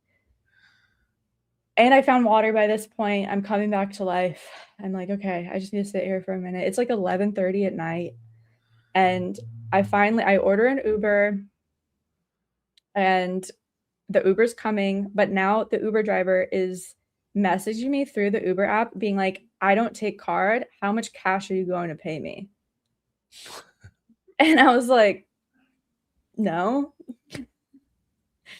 And I found water by this point. I'm coming back to life. I'm like, okay, I just need to sit here for a minute. It's like 11:30 at night. And I order an Uber, and the Uber's coming, but now the Uber driver is messaging me through the Uber app being like, I don't take card. How much cash are you going to pay me? And I was like, no.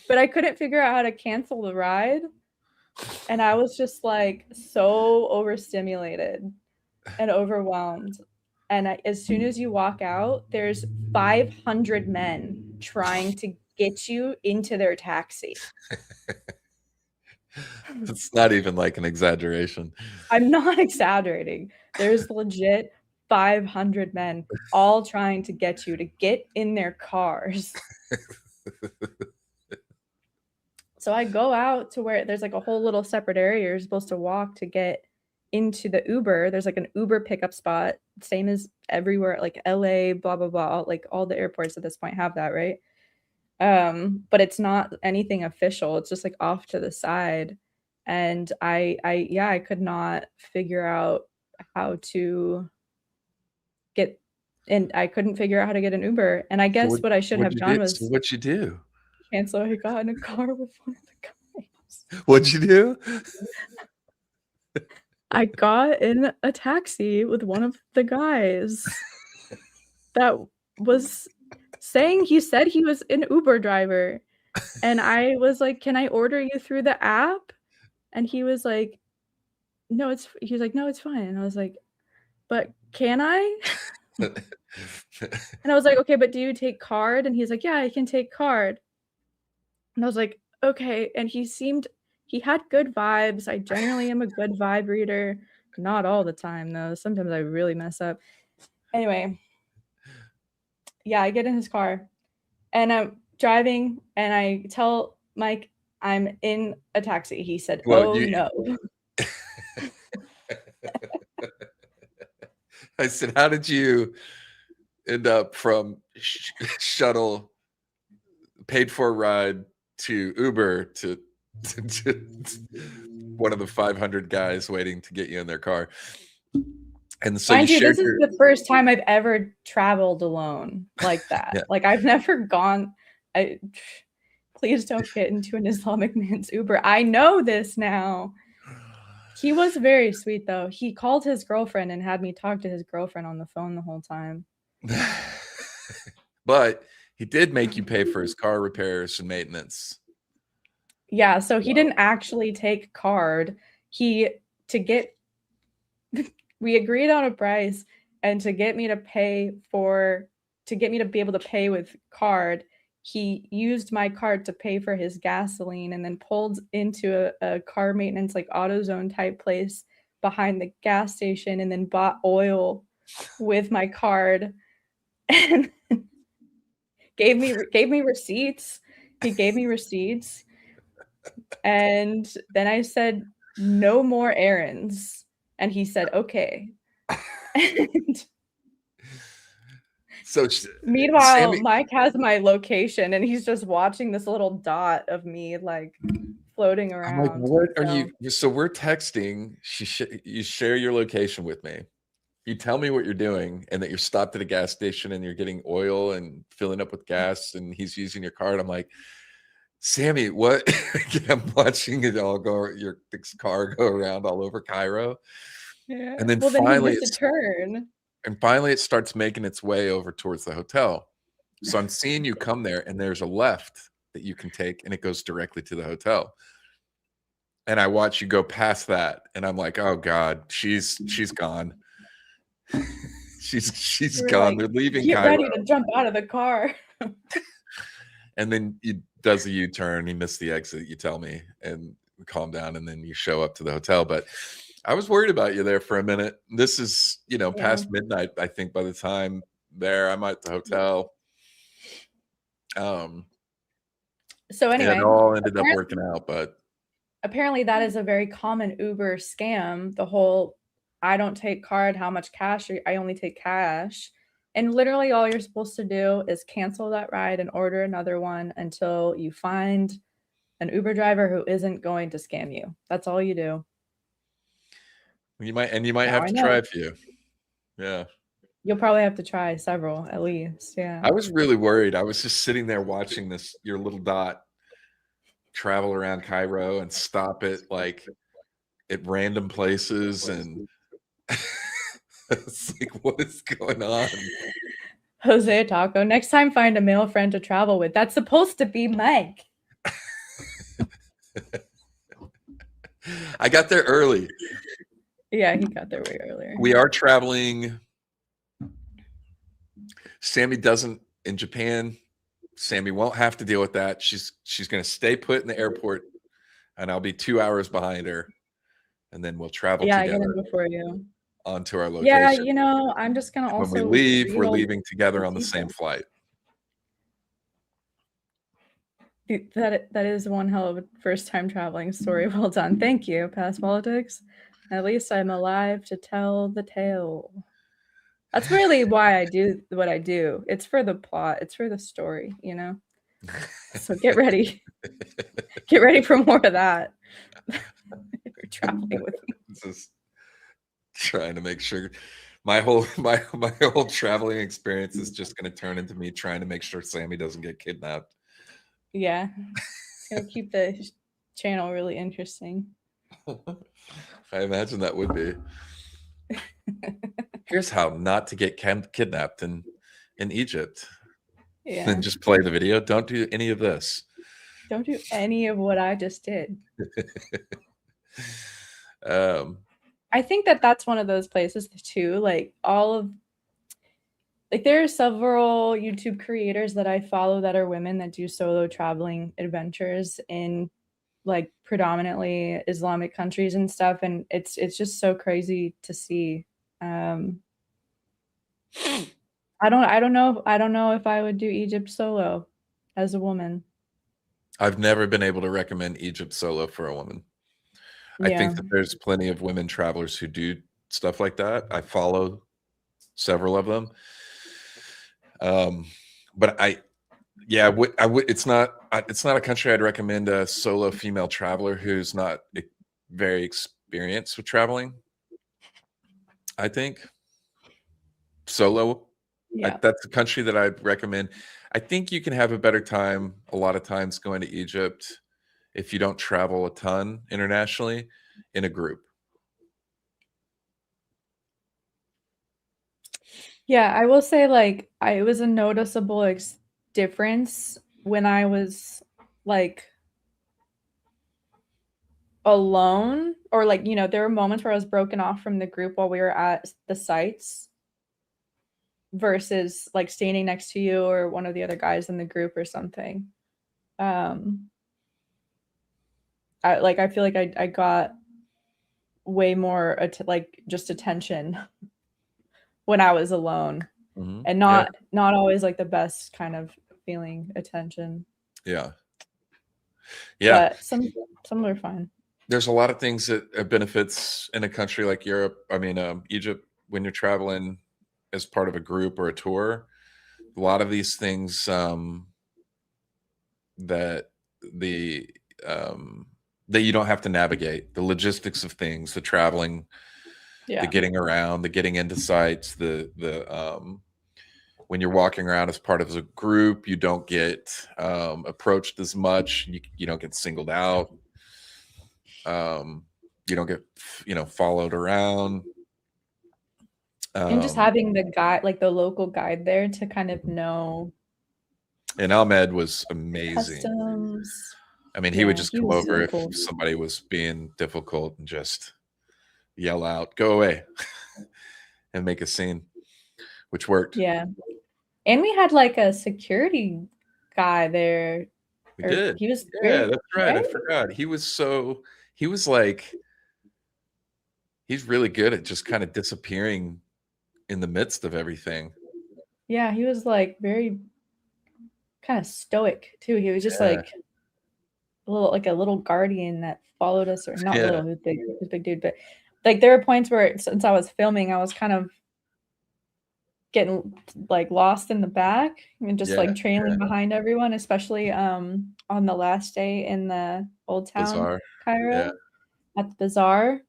But I couldn't figure out how to cancel the ride. And I was just like so overstimulated and overwhelmed. And as soon as you walk out, there's 500 men trying to get you into their taxi. It's not even like an exaggeration. I'm not exaggerating. There's legit 500 men all trying to get you to get in their cars. So I go out to where there's like a whole little separate area you're supposed to walk to get into the Uber. There's like an Uber pickup spot, same as everywhere, like LA, blah, blah, blah. Like all the airports at this point have that, right? But it's not anything official. It's just like off to the side. And I could not figure out how to get, and I couldn't figure out how to get an Uber. And I guess what I should have done was what'd you do? cancel. I got in a car with one of the guys. What'd you do? I got in a taxi with one of the guys that was saying he said he was an Uber driver. And I was like, "Can I order you through the app?" And he was like, "No, it's fine." And I was like, "But can I?" And I was like, "Okay, but do you take card?" And he's like, "Yeah, I can take card." And I was like, "Okay." And he had good vibes. I generally am a good vibe reader. Not all the time, though. Sometimes I really mess up. Anyway, yeah, I get in his car and I'm driving and I tell Mike I'm in a taxi. He said, Well, no. I said, how did you end up from shuttle paid for ride to Uber to one of the 500 guys waiting to get you in their car? And so Mind you, this is the first time I've ever traveled alone like that. Yeah. Like I've never gone. Please don't get into an Islamic man's Uber. I know this now. He was very sweet though. He called his girlfriend and had me talk to his girlfriend on the phone the whole time. But he did make you pay for his car repairs and maintenance. Yeah, so he didn't actually take card. We agreed on a price, and to get me to be able to pay with card, he used my card to pay for his gasoline and then pulled into a car maintenance, like AutoZone type place behind the gas station and then bought oil with my card and gave me receipts. He gave me receipts. And then I said, no more errands. And he said, okay. And so meanwhile, Mike has my location and he's just watching this little dot of me like floating around. I'm like, what are you? So we're texting. You share your location with me. You tell me what you're doing and that you're stopped at a gas station and you're getting oil and filling up with gas and he's using your card. I'm like, Sammy, what? I'm watching it all your car go around all over Cairo. Yeah. And then finally it starts making its way over towards the hotel. So I'm seeing you come there and there's a left that you can take and it goes directly to the hotel. And I watch you go past that and I'm like, oh God, she's gone. she's gone. Like, they're leaving get Cairo. Ready to jump out of the car. And then he does a U-turn. He missed the exit, you tell me, and we calm down and then you show up to the hotel. But I was worried about you there for a minute. This is, past midnight, I think, by the time there. I'm at the hotel. So anyway, it all ended up working out, but apparently that is a very common Uber scam. The whole, I don't take card, how much cash? I only take cash. And literally all you're supposed to do is cancel that ride and order another one until you find an Uber driver who isn't going to scam you. That's all you do. You might have to try a few. Yeah. You'll probably have to try several at least. Yeah. I was really worried. I was just sitting there watching your little dot travel around Cairo and stop it like at random places. And it's like, what is going on? Jose Taco, next time find a male friend to travel with. That's supposed to be Mike. I got there early. Yeah, he got there way earlier. We are traveling. Sammi doesn't in Japan. Sammi won't have to deal with that. She's going to stay put in the airport, and I'll be 2 hours behind her, and then we'll travel Yeah, I get together in before you. onto our Yeah, location. I'm just gonna When we also leave, we're read all leaving together on the these same things. flight. That is one hell of a first time traveling story. Well done. Thank you, Past Politics. At least I'm alive to tell the tale. That's really why I do what I do. It's for the plot. It's for the story, you know? So get ready. Get ready for more of that. You're traveling with me. This is trying to make sure my whole traveling experience is just going to turn into me trying to make sure Sammi doesn't get kidnapped. Yeah. It's going to keep the channel really interesting. I imagine that would be. Here's how not to get kidnapped in Egypt. Yeah. And just play the video. Don't do any of this. Don't do any of what I just did. I think that's one of those places too. Like there are several YouTube creators that I follow that are women that do solo traveling adventures in like predominantly Islamic countries and stuff, and it's just so crazy to see. I don't know if I would do Egypt solo as a woman. I've never been able to recommend Egypt solo for a woman. I think that there's plenty of women travelers who do stuff like that. I follow several of them. But it's not a country I'd recommend a solo female traveler who's not very experienced with traveling. I think solo, that's a country that I'd recommend. I think you can have a better time a lot of times going to Egypt if you don't travel a ton internationally in a group. Yeah, I will say like it was a noticeable difference when I was like alone, or like, you know, there were moments where I was broken off from the group while we were at the sites versus like standing next to you or one of the other guys in the group or something. I feel like I got way more just attention when I was alone, and not always like the best kind of feeling attention. Yeah. But some are fine. There's a lot of things that benefits in a country like Egypt, when you're traveling as part of a group or a tour. A lot of these things that that you don't have to navigate, the logistics of things, the traveling, the getting around, the getting into sites, the when you're walking around as part of a group, you don't get approached as much. You don't get singled out. You don't get followed around. And just having the guide, like the local guide there to kind of know. And Ahmed was amazing. Customs. I mean, he would just come over if somebody was being difficult and just yell out, "Go away," and make a scene, which worked. Yeah. And we had like a security guy there. We did. He was that's right. I forgot. He's really good at just kind of disappearing in the midst of everything. Yeah, he was like very kind of stoic too. He was just like a little guardian that followed us, or not little, he was big dude, but like there were points where since I was filming, I was kind of getting like lost in the back and just like trailing behind everyone, especially on the last day in the old town Bazaar. Cairo at the bazaar,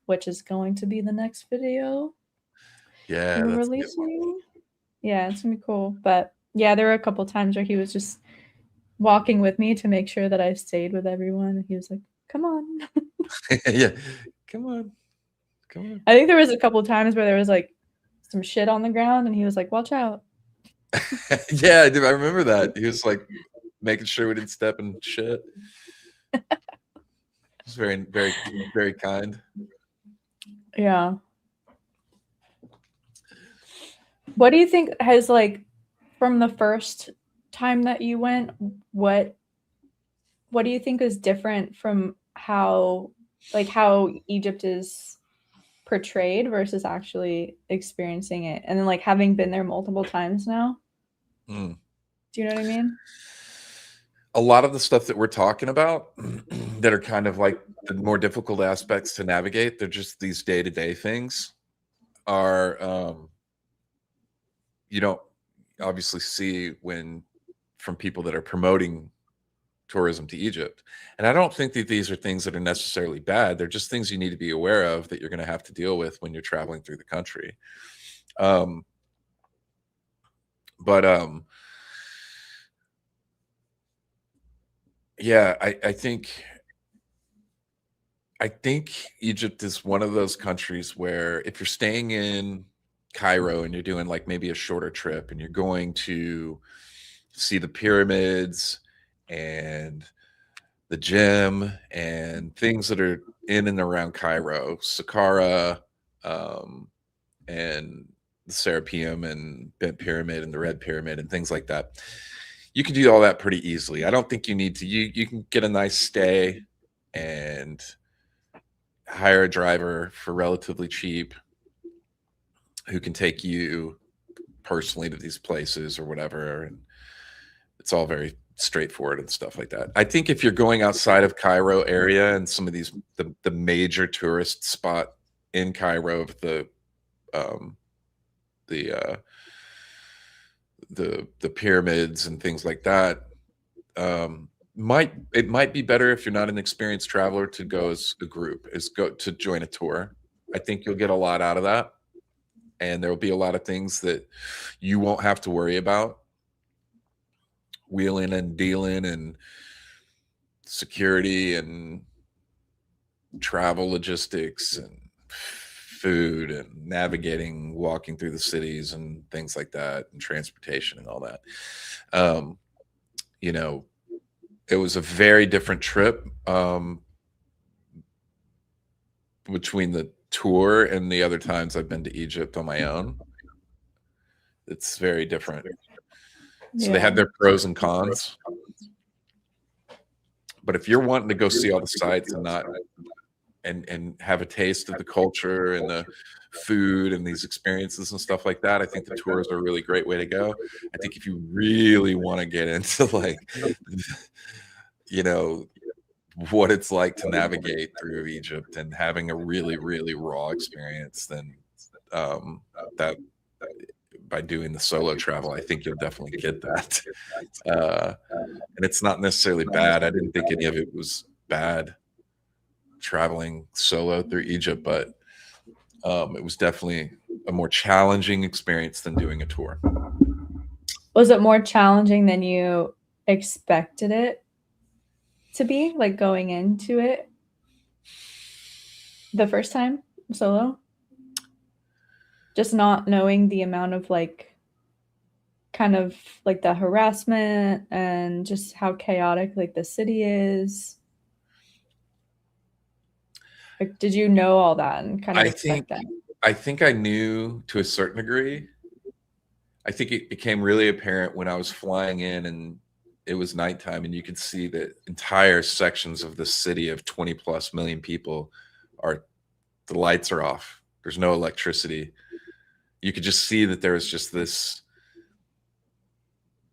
which is going to be the next video. We're releasing. Yeah, it's gonna be cool. But yeah, there were a couple times where he was just walking with me to make sure that I stayed with everyone, and he was like, "Come on." Come on. I think there was a couple times where there was like some shit on the ground, and he was like, "Watch out." Yeah, I remember that. He was like making sure we didn't step in shit. It's very, very, very kind. Yeah. What do you think has, like, from the first time that you went, what do you think is different from how Egypt is portrayed versus actually experiencing it? And then, like, having been there multiple times now, Mm. do you know what I mean? A lot of the stuff that we're talking about that are kind of like the more difficult aspects to navigate, they're just these day-to-day things are you don't obviously see when from people that are promoting tourism to Egypt. And I don't think that these are things that are necessarily bad. They're just things you need to be aware of that you're going to have to deal with when you're traveling through the country. But yeah, I think Egypt is one of those countries where if you're staying in Cairo and you're doing like maybe a shorter trip and you're going to see the pyramids and the gym and things that are in and around Cairo, Saqqara, and the Serapeum and Bent Pyramid and the Red Pyramid and things like that. You can do all that pretty easily. I don't think you need to. You can get a nice stay and hire a driver for relatively cheap who can take you personally to these places or whatever. And it's all very straightforward and stuff like that. I think if you're going outside of Cairo area and some of these the major tourist spot in Cairo of the pyramids and things like that, it might be better if you're not an experienced traveler to go as a group, go to join a tour. I think you'll get a lot out of that, and there will be a lot of things that you won't have to worry about, wheeling and dealing and security and travel logistics and food and navigating, walking through the cities and things like that, and transportation and all that. You know, it was a very different trip between the tour and the other times I've been to Egypt on my own. It's very different. So they had their pros and cons. But if you're wanting to go see all the sites and not and have a taste of the culture and the food and these experiences and stuff like that, I think the tours are a really great way to go. I think if you really want to get into like, you know, what it's like to navigate through Egypt and having a really, really raw experience, then that by doing the solo travel, I think you'll definitely get that. And it's not necessarily bad. I didn't think any of it was bad traveling solo through Egypt, but it was definitely a more challenging experience than doing a tour. Was it more challenging than you expected it to be, like going into it the first time solo? Just not knowing the amount of like kind of like the harassment and just how chaotic like the city is. Like, did you know all that and kind of expect that? I think I knew to a certain degree. I think it became really apparent when I was flying in and it was nighttime and you could see that entire sections of the city of 20 plus million people the lights are off. There's no electricity. You could just see that there was just this,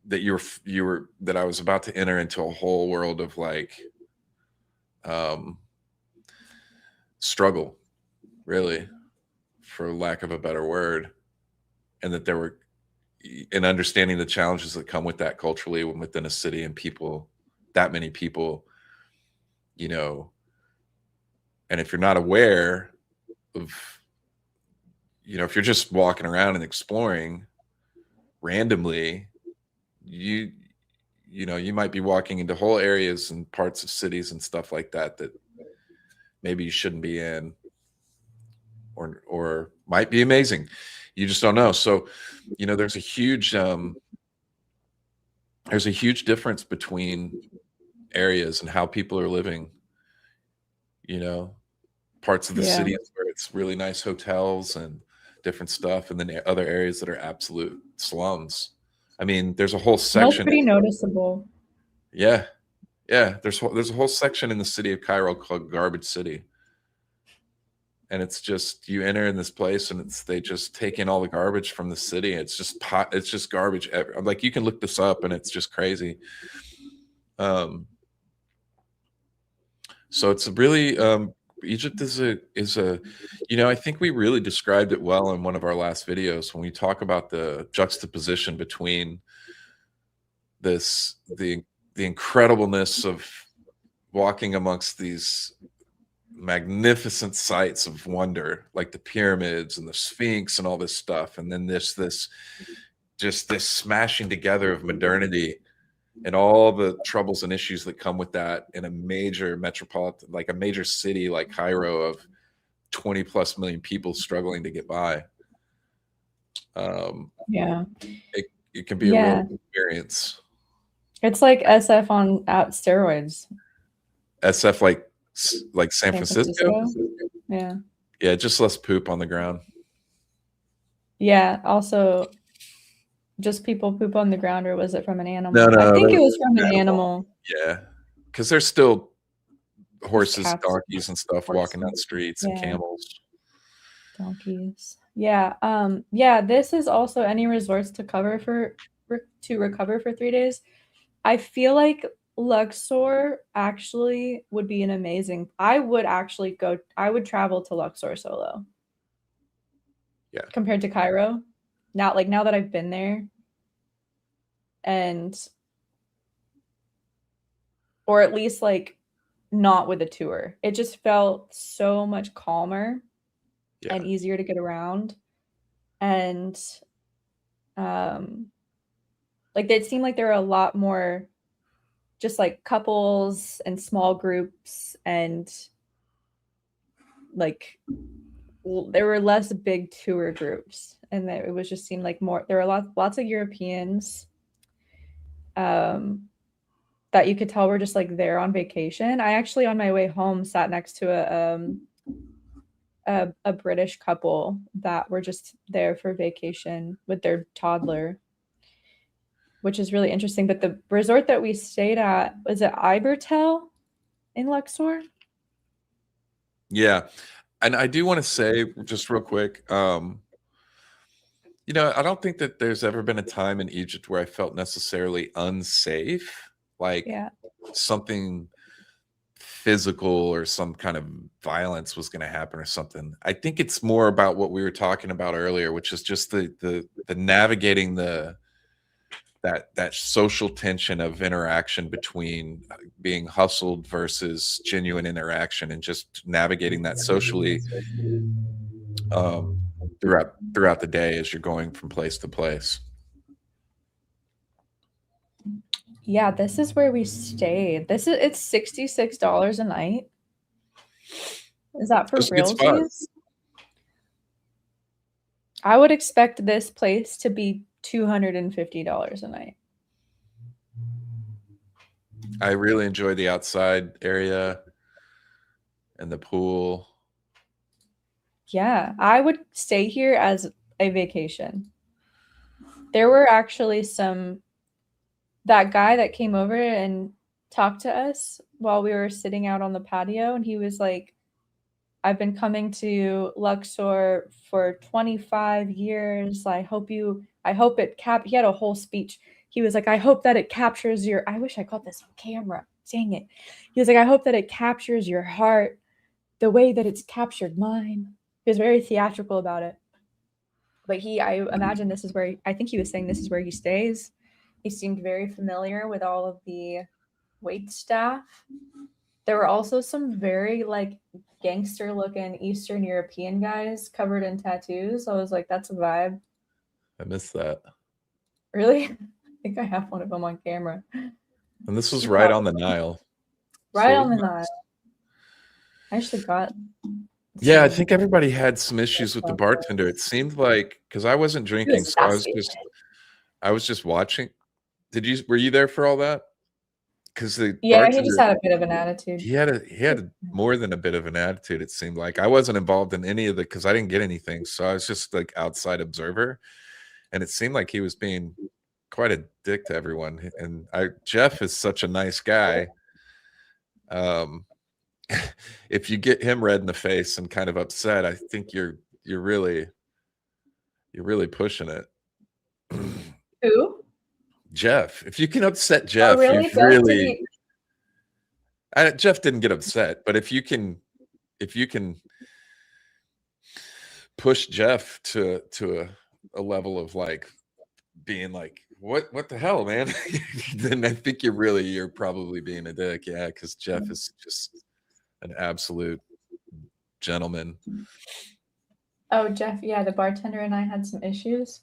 that that I was about to enter into a whole world of like struggle, really, for lack of a better word. And that there were, in understanding the challenges that come with that culturally within a city and people, that many people, you know, and if you're not aware of, you know, if you're just walking around and exploring randomly, you know, you might be walking into whole areas and parts of cities and stuff like that that maybe you shouldn't be in, or might be amazing. You just don't know. So, you know, there's a huge difference between areas and how people are living parts of the Yeah. city where it's really nice hotels and different stuff, and then other areas that are absolute slums. I mean, there's a whole That's section. pretty noticeable. Yeah. There's a whole section in the city of Cairo called Garbage City. And it's just, you enter in this place and they just take in all the garbage from the city. It's just garbage. I'm like, you can look this up and it's just crazy. So it's really, Egypt is a, I think we really described it well in one of our last videos when we talk about the juxtaposition between the incredibleness of walking amongst these magnificent sights of wonder, like the pyramids and the Sphinx and all this stuff, and then this smashing together of modernity and all the troubles and issues that come with that in a major metropolitan, like a major city like Cairo of 20+ million people struggling to get by. Yeah, it can be a real experience. It's like SF on steroids. SF like San Francisco? Yeah, just less poop on the ground. Yeah, also just people poop on the ground, or was it from an animal? No, I think it was from an animal. Yeah, because there's still horses, donkeys and stuff walking down the streets, and camels. Donkeys. Yeah. This is also any resorts to recover for 3 days. I feel like Luxor actually would be an amazing. I would travel to Luxor solo. Yeah. Compared to Cairo. Now that I've been there, or at least like not with a tour. It just felt so much calmer and easier to get around. And like it seemed like there were a lot more just like couples and small groups, and like there were less big tour groups, and it was just seemed like more, there were lots of Europeans that you could tell were just like there on vacation. I actually on my way home sat next to a British couple that were just there for vacation with their toddler, which is really interesting. But the resort that we stayed at, was it Ibertel in Luxor? Yeah. And I do want to say just real quick, I don't think that there's ever been a time in Egypt where I felt necessarily unsafe, like something physical or some kind of violence was going to happen or something. I think it's more about what we were talking about earlier, which is just the navigating that social tension of interaction between being hustled versus genuine interaction, and just navigating that socially throughout the day as you're going from place to place. Yeah, this is where we stayed. It's $66 a night. Is that for realties? I would expect this place to be $250 a night. I really enjoy the outside area and the pool. Yeah, I would stay here as a vacation. There were actually that guy that came over and talked to us while we were sitting out on the patio, and he was like, I've been coming to Luxor for 25 years. He had a whole speech. He was like, I hope that it captures I wish I caught this on camera. Dang it. He was like, I hope that it captures your heart the way that it's captured mine. He was very theatrical about it. But I imagine I think he was saying this is where he stays. He seemed very familiar with all of the wait staff. There were also some very like gangster looking Eastern European guys covered in tattoos. I was like, that's a vibe. I missed that. Really? I think I have one of them on camera. And this was right on the Nile. Right on the Nile. I actually got. Yeah, I think everybody had some issues with the bartender. It seemed like, because I wasn't drinking, so I was just watching. Were you there for all that? because the Yeah, he just bartender, had a bit of an attitude. he had more than a bit of an attitude. It seemed like I wasn't involved in any of the because I didn't get anything, so I was just like outside observer, and it seemed like he was being quite a dick to everyone. And Jeff is such a nice guy. If you get him red in the face and kind of upset, I think you're really pushing it. Who? Jeff. If you can upset Oh, Jeff, really? you've Beth, did really. he- Jeff didn't get upset, but if you can push Jeff to a level of like being like, what the hell, man? Then I think you're probably being a dick. Yeah, because Jeff is just an absolute gentleman. Oh, Jeff, yeah, the bartender and I had some issues.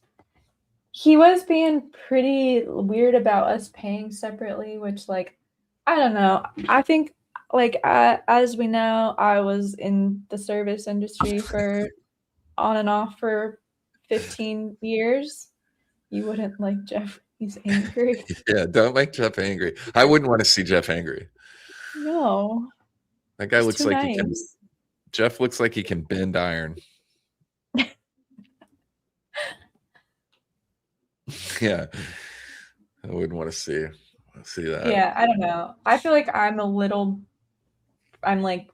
He was being pretty weird about us paying separately, which, like, I don't know. I think, like, as we know, I was in the service industry for on and off for 15 years. You wouldn't like Jeff. He's angry. Yeah, don't make Jeff angry. I wouldn't want to see Jeff angry. No. That guy He's looks too like nice. he can. Jeff looks like he can bend iron. Yeah, I wouldn't want to see that. Yeah, I don't know. I feel like I'm like,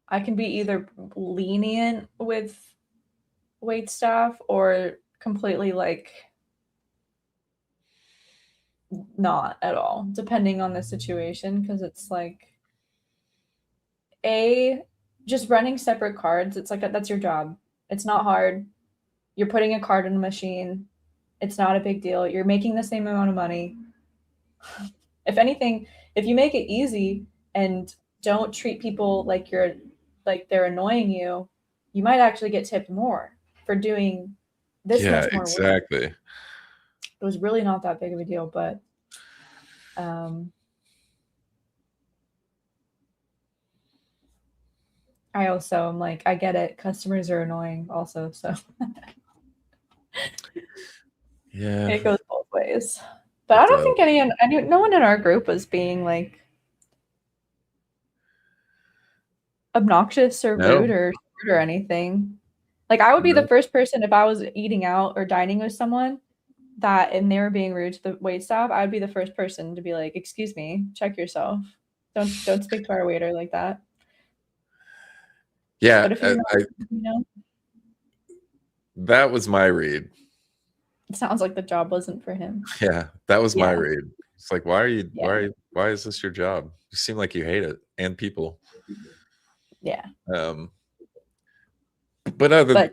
I can be either lenient with wait staff or completely like not at all, depending on the situation. Because it's like just running separate cards. It's like that's your job. It's not hard. You're putting a card in a machine. It's not a big deal. You're making the same amount of money. If anything, if you make it easy and don't treat people like they're annoying you, you might actually get tipped more for doing this much more work. Exactly. It was really not that big of a deal, but I also am like, I get it. Customers are annoying also, so Yeah, it goes both ways. But I don't think no one in our group was being like obnoxious or rude or anything. Like I would be the first person if I was eating out or dining with someone and they were being rude to the waitstaff, I would be the first person to be like, "Excuse me, check yourself. Don't speak to our waiter like that." Yeah, but if you're not, that was my read. It sounds like the job wasn't for him. Yeah, that was my read. It's like, why is this your job? You seem like you hate it and people. Yeah. But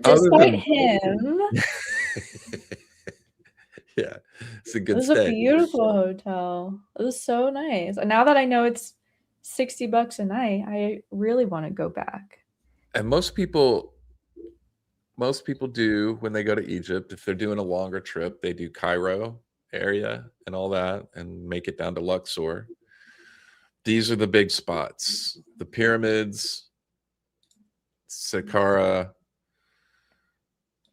despite him, yeah, it's a good. It was a beautiful hotel. It was so nice. And now that I know it's $60 a night, I really want to go back. And most people do when they go to Egypt. If they're doing a longer trip, they do Cairo area and all that, and make it down to Luxor. These are the big spots: the pyramids, Saqqara,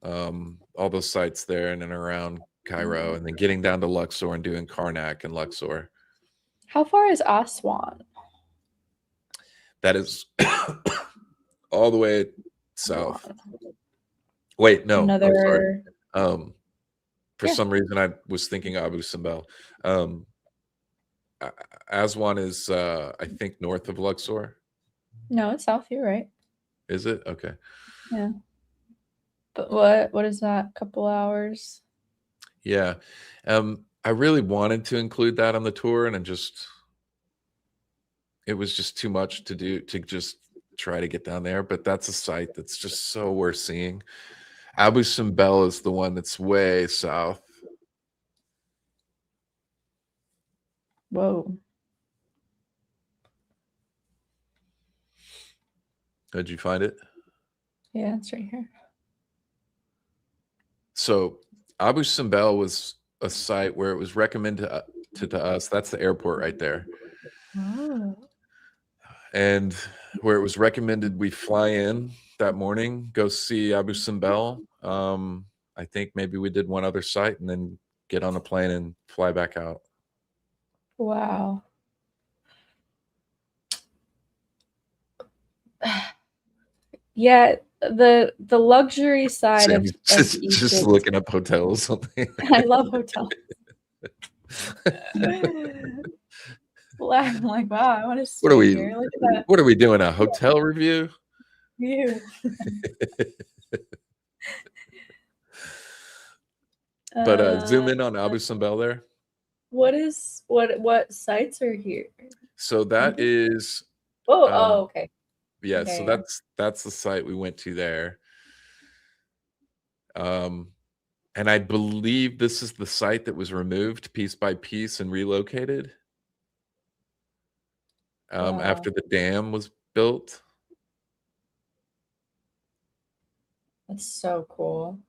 all those sites there in and around Cairo, and then getting down to Luxor and doing Karnak and Luxor. How far is Aswan? That is all the way south. Wait, no. Another. For some reason, I was thinking Abu Simbel. Aswan is, I think, north of Luxor. No, it's south. You're right. Is it? Okay. Yeah. But what is that? A couple hours? Yeah. I really wanted to include that on the tour, and it was just too much to do to just try to get down there. But that's a site that's just so worth seeing. Abu Simbel is the one that's way south. Whoa. Did you find it? Yeah, it's right here. So Abu Simbel was a site where it was recommended to us. That's the airport right there. Oh. And where it was recommended we fly in that morning, go see Abu Simbel. I think maybe we did one other site and then get on a plane and fly back out. Wow. Yeah, the luxury side Sammy's of just Egypt. looking up hotels. I love hotels. I'm like, wow, I want to What are stay we? here. Look at that What are we doing? A hotel review? view. But zoom in on Abu Simbel there. What sites are here? So that is Okay. yeah. Okay, So yeah. that's the site we went to there. And I believe this is the site that was removed piece by piece and relocated after the dam was built. That's so cool.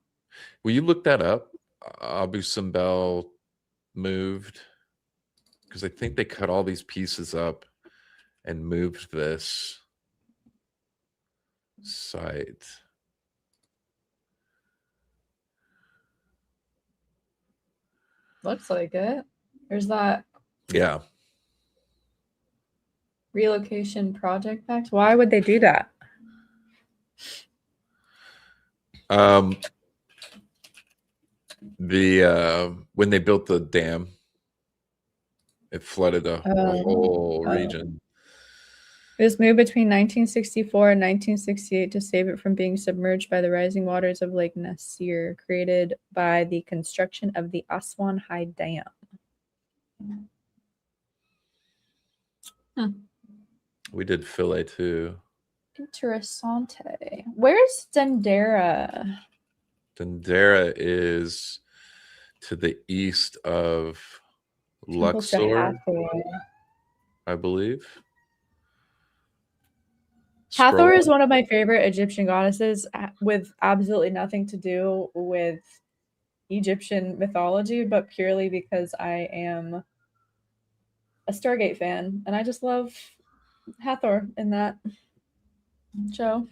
Will you look that up? Abu Simbel moved, because I think they cut all these pieces up and moved this site. Looks like it. There's that Yeah. relocation project pact. Why would they do that? When they built the dam, it flooded a whole region. It was moved between 1964 and 1968 to save it from being submerged by the rising waters of Lake Nasir, created by the construction of the Aswan High Dam. We did Philae too. Interessante. Where's Dendera? Dendera is to the east of Luxor, I believe. Hathor is one of my favorite Egyptian goddesses with absolutely nothing to do with Egyptian mythology, but purely because I am a Stargate fan and I just love Hathor in that show.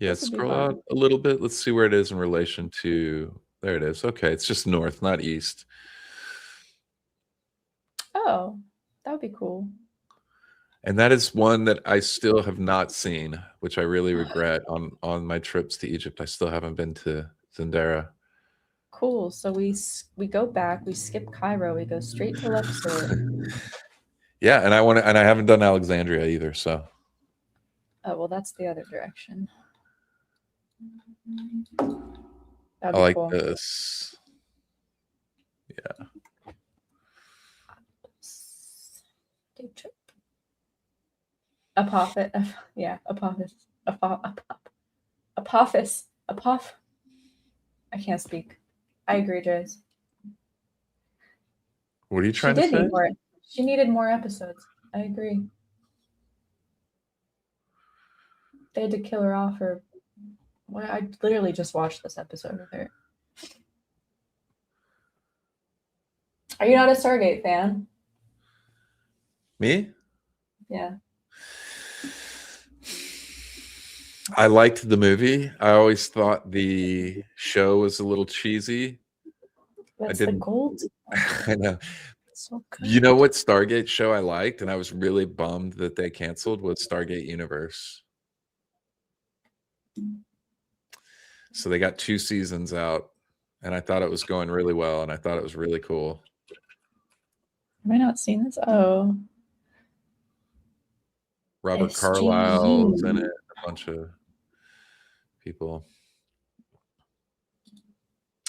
Yeah, scroll out a little bit. Let's see where it is in relation to. There it is. Okay, it's just north, not east. Oh, that would be cool. And that is one that I still have not seen, which I really regret on my trips to Egypt. I still haven't been to Dendera. Cool. So we go back, we skip Cairo, we go straight to Luxor. Yeah, and I haven't done Alexandria either, so. Oh, well, that's the other direction. I like this. Yeah. Day trip. Apophis. Yeah, Apophis. Apophis. I can't speak. I agree, Jace. What are you trying to say? She needed more episodes. I agree. They had to kill her off, or well, I literally just watched this episode with her. Are you not a Stargate fan? Me? Yeah. I liked the movie. I always thought the show was a little cheesy. That's the gold. I know. So good. You know what Stargate show I liked, and I was really bummed that they canceled, was Stargate Universe. So they got 2 seasons out, and I thought it was going really well, and I thought it was really cool. Have I not seen this? Oh. Robert Carlyle was in it, a bunch of people.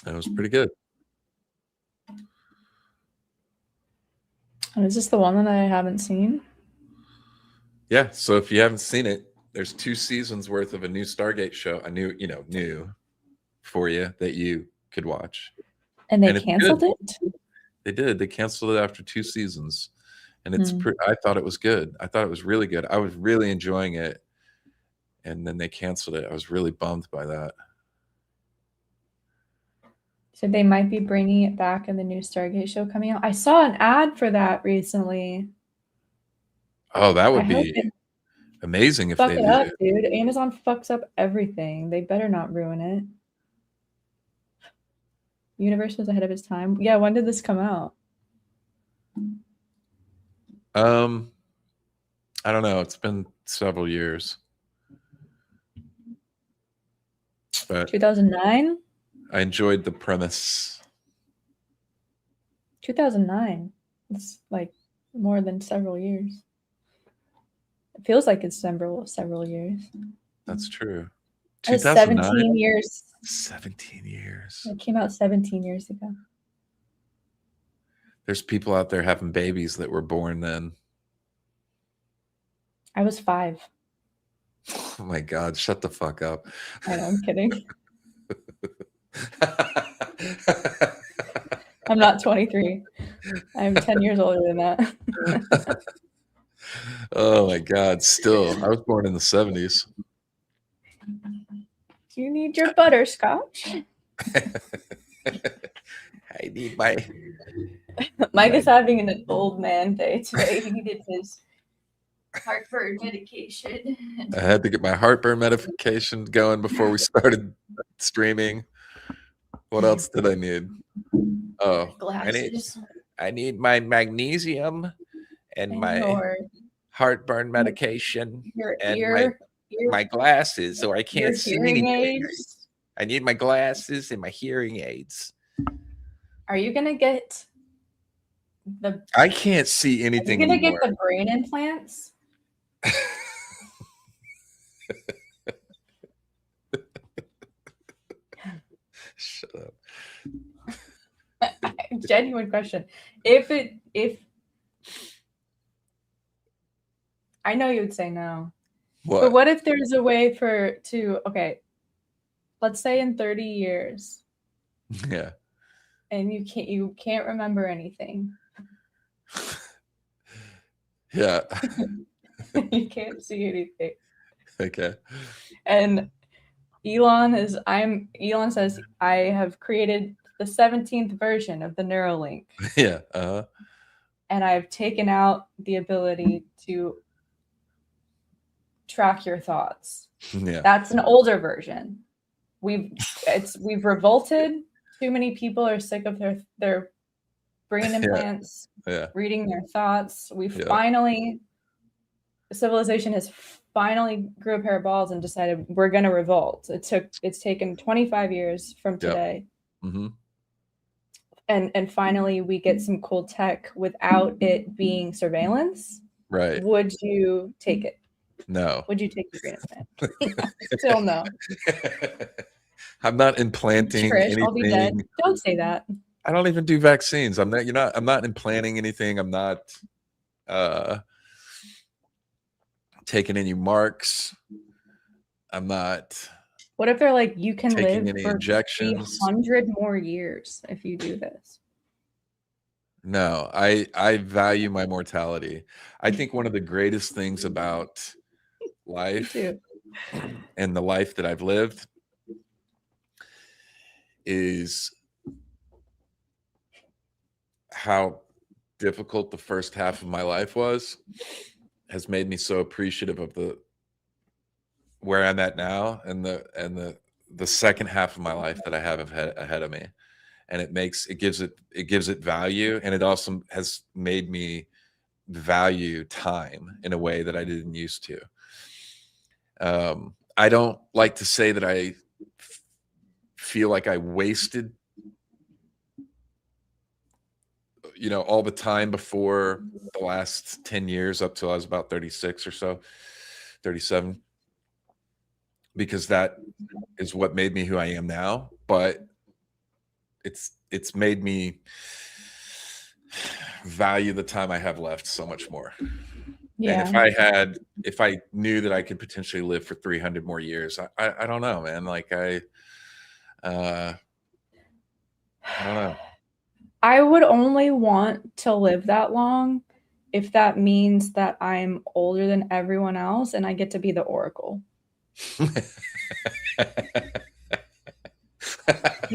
And it was pretty good. Is this the one that I haven't seen? Yeah, so if you haven't seen it, there's 2 seasons worth of a new Stargate show, a new for you that you could watch. And they canceled it? They did. They canceled it after 2 seasons. And it's I thought it was good. I thought it was really good. I was really enjoying it. And then they canceled it. I was really bummed by that. So they might be bringing it back in the new Stargate show coming out. I saw an ad for that recently. Oh, that would be amazing if they did. Fuck it up, dude. Amazon fucks up everything. They better not ruin it. universe was ahead of its time. Yeah, when did this come out? I don't know. It's been several years. But 2009? I enjoyed the premise. 2009. It's like more than several years. It feels like it's several years. That's true. It was 2009? 17 years. 17 years. It came out 17 years ago. There's people out there having babies that were born then. I was 5. Oh my God, shut the fuck up. I know, I'm kidding. I'm not 23. I'm 10 years older than that. Oh my God, still. I was born in the 70s. Do you need your butterscotch? I need my... Mike is having an old man day today. He needed his heartburn medication. I had to get my heartburn medication going before we started streaming. What else did I need? Oh, Glasses. I need my magnesium and my your heartburn medication and ear, my glasses, so I can't see hearing anything. aids. I need my glasses and my hearing aids. Are you gonna get the? I can't see Are anything you gonna anymore. get the brain implants? Shut up. Genuine question. If I know you would say no. What? But what if there's a way okay, let's say in 30 years Yeah. and you can't remember anything. Yeah. You can't see anything. Okay. And Elon says, I have created the 17th version of the Neuralink. Yeah. Uh-huh. And I've taken out the ability to track your thoughts. Yeah. That's an older version. We've revolted. Too many people are sick of their brain implants, reading their thoughts. Civilization has finally grew a pair of balls and decided we're going to revolt. It's taken 25 years from today. Yep. Mm-hmm. And finally we get some cool tech without it being surveillance. Right. Would you take it? No. Would you take the brain implant? Still no. I'm not implanting Trish, anything. I'll be dead. Don't say that. I don't even do vaccines. I'm not implanting anything. I'm not taking any marks. I'm not. What if they're like, you can live for injections? 300 more years if you do this? No, I value my mortality. I think one of the greatest things about life and the life that I've lived is how difficult the first half of my life has made me so appreciative of where I'm at now and the second half of my life that I have ahead of me. And it gives it value, and it also has made me value time in a way that I didn't used to. I don't like to say that I feel like I wasted, all the time before the last 10 years up till I was about 36 or so, 37, because that is what made me who I am now. But it's made me value the time I have left so much more. Yeah. And if I knew that I could potentially live for 300 more years, I don't know, man. Like I don't know. I would only want to live that long if that means that I'm older than everyone else and I get to be the Oracle. You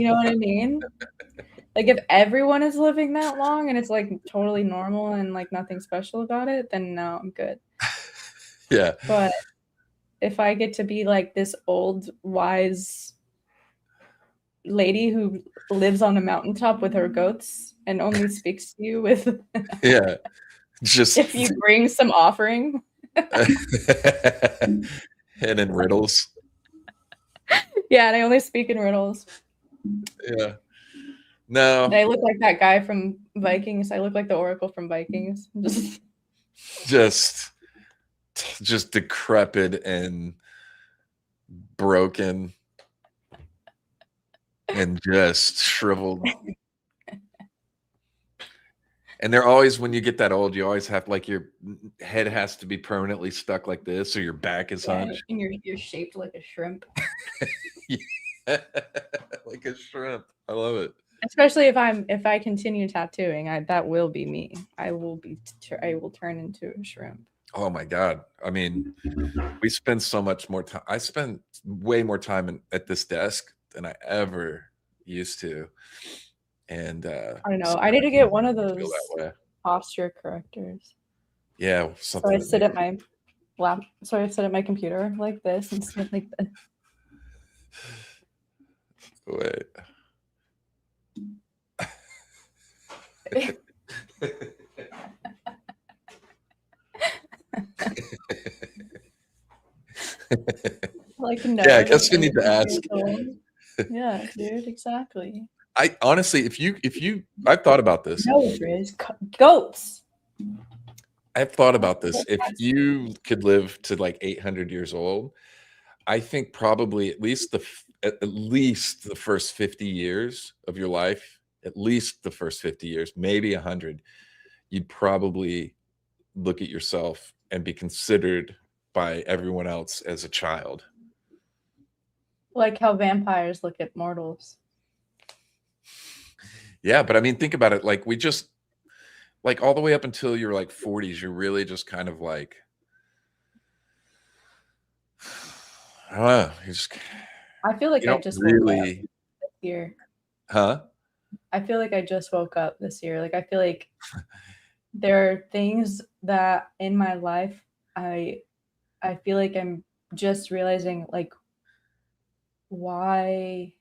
know what I mean? Like if everyone is living that long and it's like totally normal and like nothing special about it, then no, I'm good. Yeah. But if I get to be like this old, wise lady who lives on a mountaintop with her goats and only speaks to you with Yeah, just if you bring some offering. and in riddles. Yeah, and I only speak in riddles. Yeah. No. I look like that guy from Vikings. I look like the Oracle from Vikings. Just decrepit and broken and just shriveled. And they're always, when you get that old, you always have, like, your head has to be permanently stuck like this, or your back is hunched. And you're shaped like a shrimp. Yeah. Like a shrimp. I love it. Especially if I continue tattooing, that will be me. I will turn into a shrimp. Oh my God. I mean, we spend so much more time. I spend way more time at this desk than I ever used to. And I don't know. I need to get one of those feel that way. posture correctors. Yeah. So I sit at my computer like this and sit like this. Wait. Like, yeah, I guess we need to ask. Yeah, dude, exactly. I honestly, I've thought about this. No, Riz, goats. I've thought about this. If you could live to like 800 years old, I think probably at least the first 50 years of your life, maybe 100, you'd probably look at yourself and be considered by everyone else as a child. Like how vampires look at mortals. Yeah, but I mean, think about it. Like, we just, like, all the way up until you're like 40s, you're really just kind of like, I don't know. I feel like I just woke up this year. Huh? I feel like I just woke up this year. Like, I feel like there are things that in my life, I feel like I'm just realizing, like, why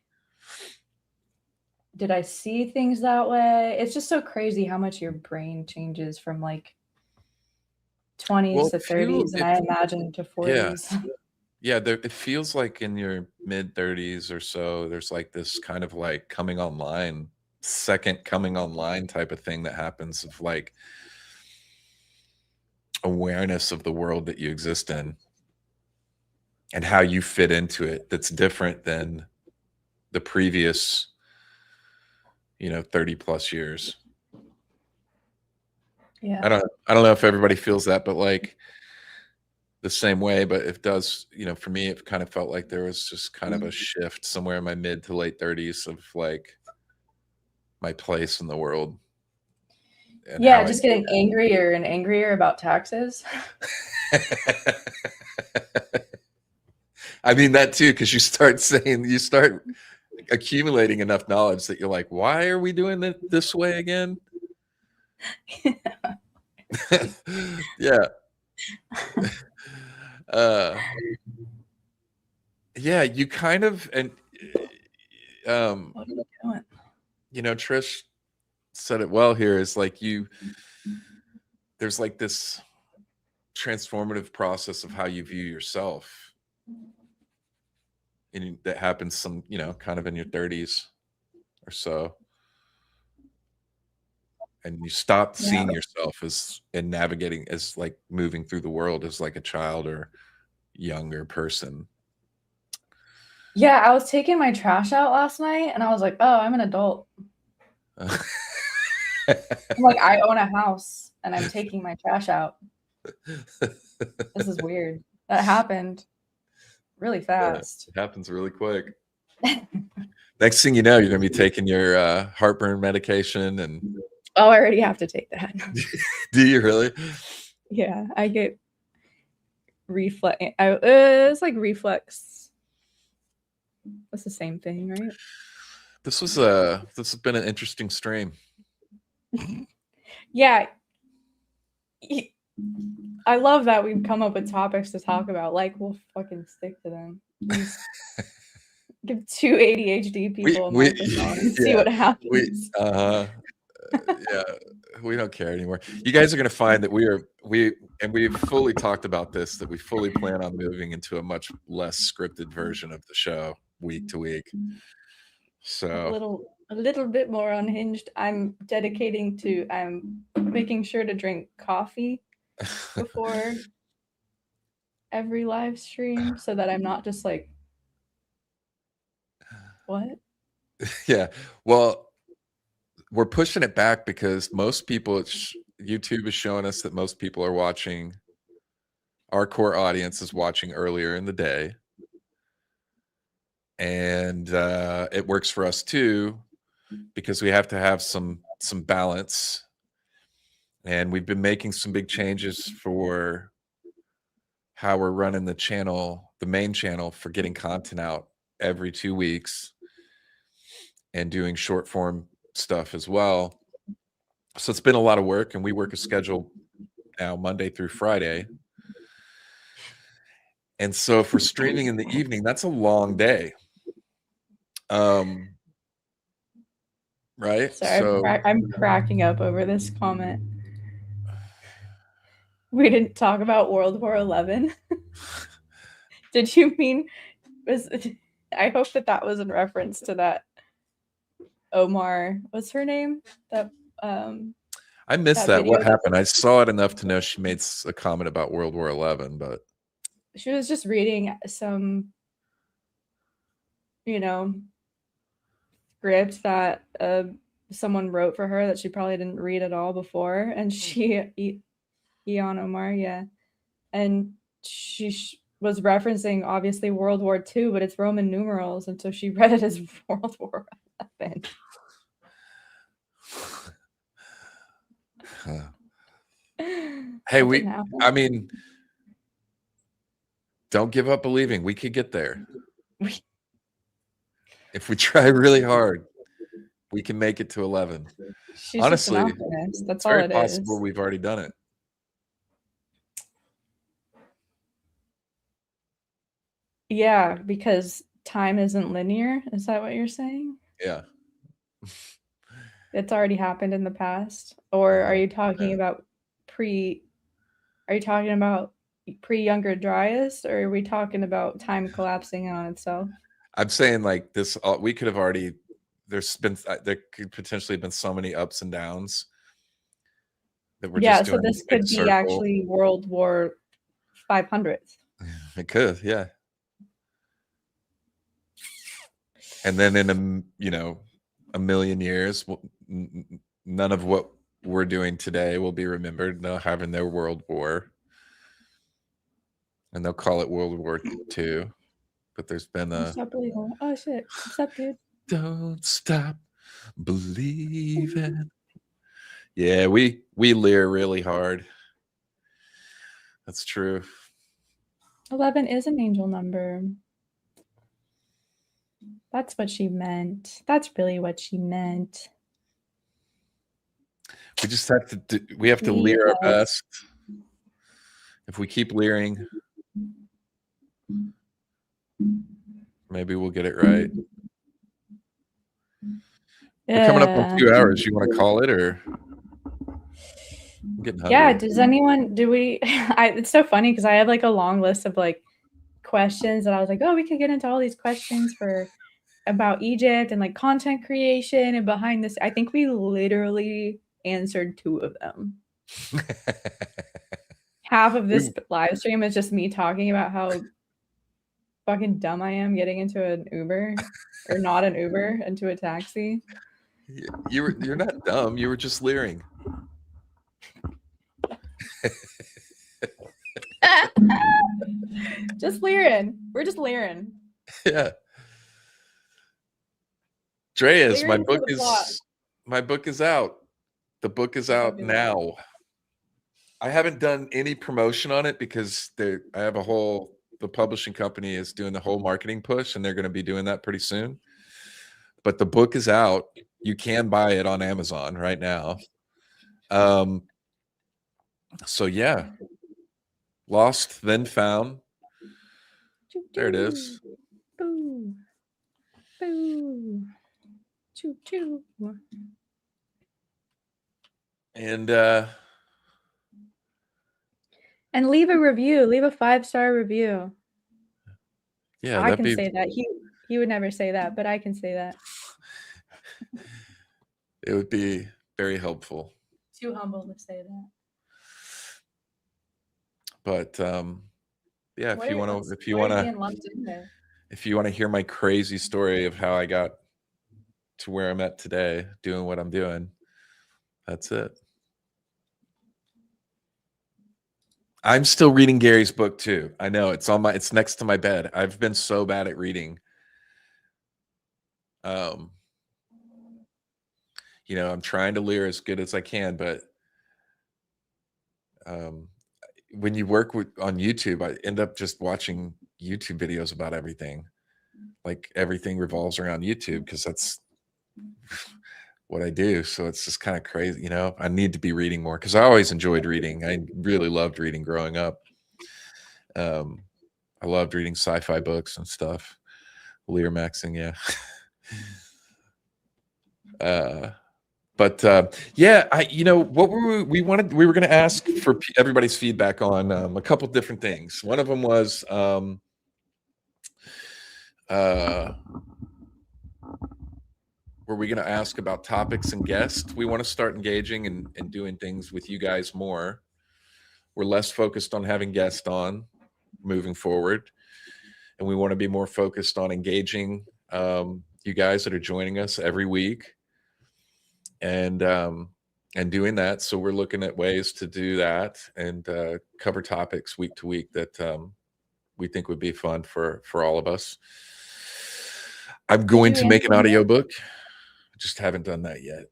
did I see things that way? It's just so crazy how much your brain changes from like 20s to 30s, and I imagine to 40s. Yeah, it feels like in your mid 30s or so, there's like this kind of like second coming online type of thing that happens, of like awareness of the world that you exist in and how you fit into it. That's different than the previous 30 plus years. Yeah. I don't know if everybody feels that, but like the same way, but it does, for me, it kind of felt like there was just kind of a shift somewhere in my mid to late 30s of like my place in the world. Yeah, just getting angrier and angrier about taxes. I mean, that too, because you start accumulating enough knowledge that you're like, why are we doing it this way again? Yeah. Yeah, you kind of, and What are you doing? Trish said it well here, is like there's like this transformative process of how you view yourself, and that happens some kind of in your 30s or so, and you stop seeing yourself and navigating as like moving through the world as like a child or younger person. Yeah, I was taking my trash out last night and I was like, oh, I'm an adult. I'm like, I own a house and I'm taking my trash out. This is weird. That happened really fast. Yeah, it happens really quick. Next thing you know, you're going to be taking your heartburn medication. And oh, I already have to take that. Do you really? Yeah, I get reflex. It's like reflex. That's the same thing, right? This has been an interesting stream. Yeah. I love that we've come up with topics to talk about. Like, we'll fucking stick to them. Give 2 ADHD people a we microphone and see yeah, what we happens. yeah, we don't care anymore. You guys are going to find that we've fully talked about this, that we fully plan on moving into a much less scripted version of the show week to week. A So little bit more unhinged. I'm dedicating to making sure to drink coffee before every live stream so that I'm not just like, what? yeah, well, we're pushing it back because most people, YouTube is showing us that most people are watching. Our core audience is watching earlier in the day, and it works for us too because we have to have some balance. And we've been making some big changes for how we're running the channel, the main channel, for getting content out every 2 weeks and doing short form stuff as well. So it's been a lot of work, and we work a schedule now Monday through Friday. And so if we're streaming in the evening, that's a long day. Right? Sorry, So I'm cracking up over this comment. We didn't talk about World War 11. Did you mean I hope that was in reference to that Omar, what's her name? That I missed that that. What video happened? I saw it enough to know she made a comment about World War 11, but she was just reading some, script that someone wrote for her that she probably didn't read at all before, and Ian Omar, yeah, and she was referencing obviously World War II, but it's Roman numerals, and so she read it as World War 11. Hey, I mean, don't give up believing. We could get there. If we try really hard, we can make it to 11. She's honestly, just an optimist. That's it's all very it possible is. we've already done it. Yeah, because time isn't linear. Is that what you're saying? Yeah. It's already happened in the past? Or are you talking about pre-Younger Dryas, or are we talking about time collapsing on itself? I'm saying like this, we could have already, there could potentially have been so many ups and downs that we're just doing. So this could be actually World War 500. It could, yeah. And then in a million years, none of what we're doing today will be remembered. They'll have in their world war, and they'll call it World War II. But there's been a stop believing. Oh shit! What's up, dude? Don't stop believing. Yeah, we leer really hard. That's true. 11 is an angel number. That's what she meant. That's really what she meant. We just have to we have to leer our best. If we keep leering, maybe we'll get it right. We're coming up on 2 hours. You want to call it, or I'm getting hungry. Yeah, it's so funny because I have like a long list of like questions that I was like, oh, we could get into all these questions about Egypt and like content creation and behind this. I think we literally answered 2 of them. Half of this live stream is just me talking about how fucking dumb I am getting into an Uber or not an Uber, into a taxi. You're not dumb. You were just leering. Just leering. We're just leering. Yeah. Dreas, my book is out. The book is out now. I haven't done any promotion on it because I have the publishing company is doing the whole marketing push, and they're going to be doing that pretty soon. But the book is out. You can buy it on Amazon right now. So yeah. Lost, Then Found. There it is. Boo. Choo choo. And leave a review. Leave a 5-star review. yeah, I can say that. He would never say that, but I can say that. It would be very helpful. Too humble to say that. But yeah, if you want to hear my crazy story of how I got to where I'm at today, doing what I'm doing, that's it. I'm still reading Gary's book too. I know it's next to my bed. I've been so bad at reading. I'm trying to leer as good as I can, but when you work on YouTube, I end up just watching YouTube videos about everything. Like everything revolves around YouTube because that's what I do. So it's just kind of crazy. I need to be reading more because I always enjoyed reading. I really loved reading growing up. I loved reading sci-fi books and stuff. Lear maxing, yeah. But yeah, what we were going to ask for everybody's feedback on a couple different things. One of them was were we going to ask about topics and guests? We want to start engaging and doing things with you guys more. We're less focused on having guests on moving forward, and we want to be more focused on engaging you guys that are joining us every week and doing that. So we're looking at ways to do that and cover topics week to week that we think would be fun for all of us. I'm going to make an audiobook. Just haven't done that yet.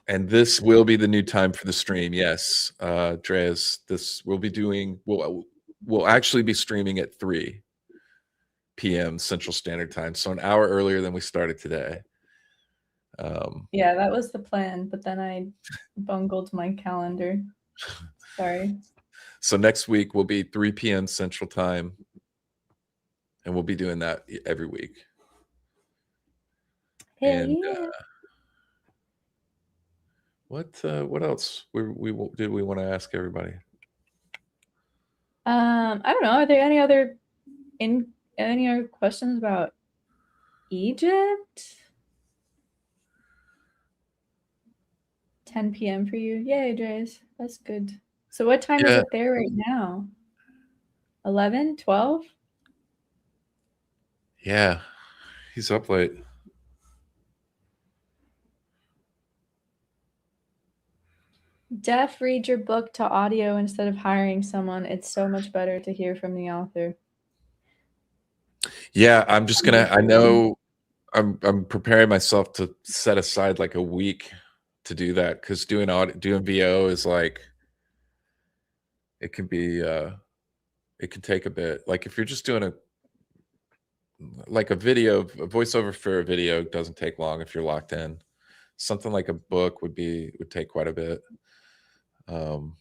And this will be the new time for the stream. Yes, Dreas, this will be doing, we'll actually be streaming at 3 p.m. Central Standard Time. So an hour earlier than we started today. Yeah, that was the plan, but then I bungled my calendar. Sorry. So next week will be 3 p.m. Central Time. And we'll be doing that every week. Hell yeah. What else did we want to ask everybody? I don't know. Are there any other questions about Egypt? 10 p.m. for you. Yay, Dreas. That's good. So what time is it there right now? 11, 12? Yeah, he's up late. Def, read your book to audio instead of hiring someone. It's so much better to hear from the author. Yeah, I'm just gonna. I know I'm preparing myself to set aside like a week to do that because doing VO is like it can be it can take a bit. Like if you're just doing a voiceover for a video doesn't take long if you're locked in. Something like a book would take quite a bit. So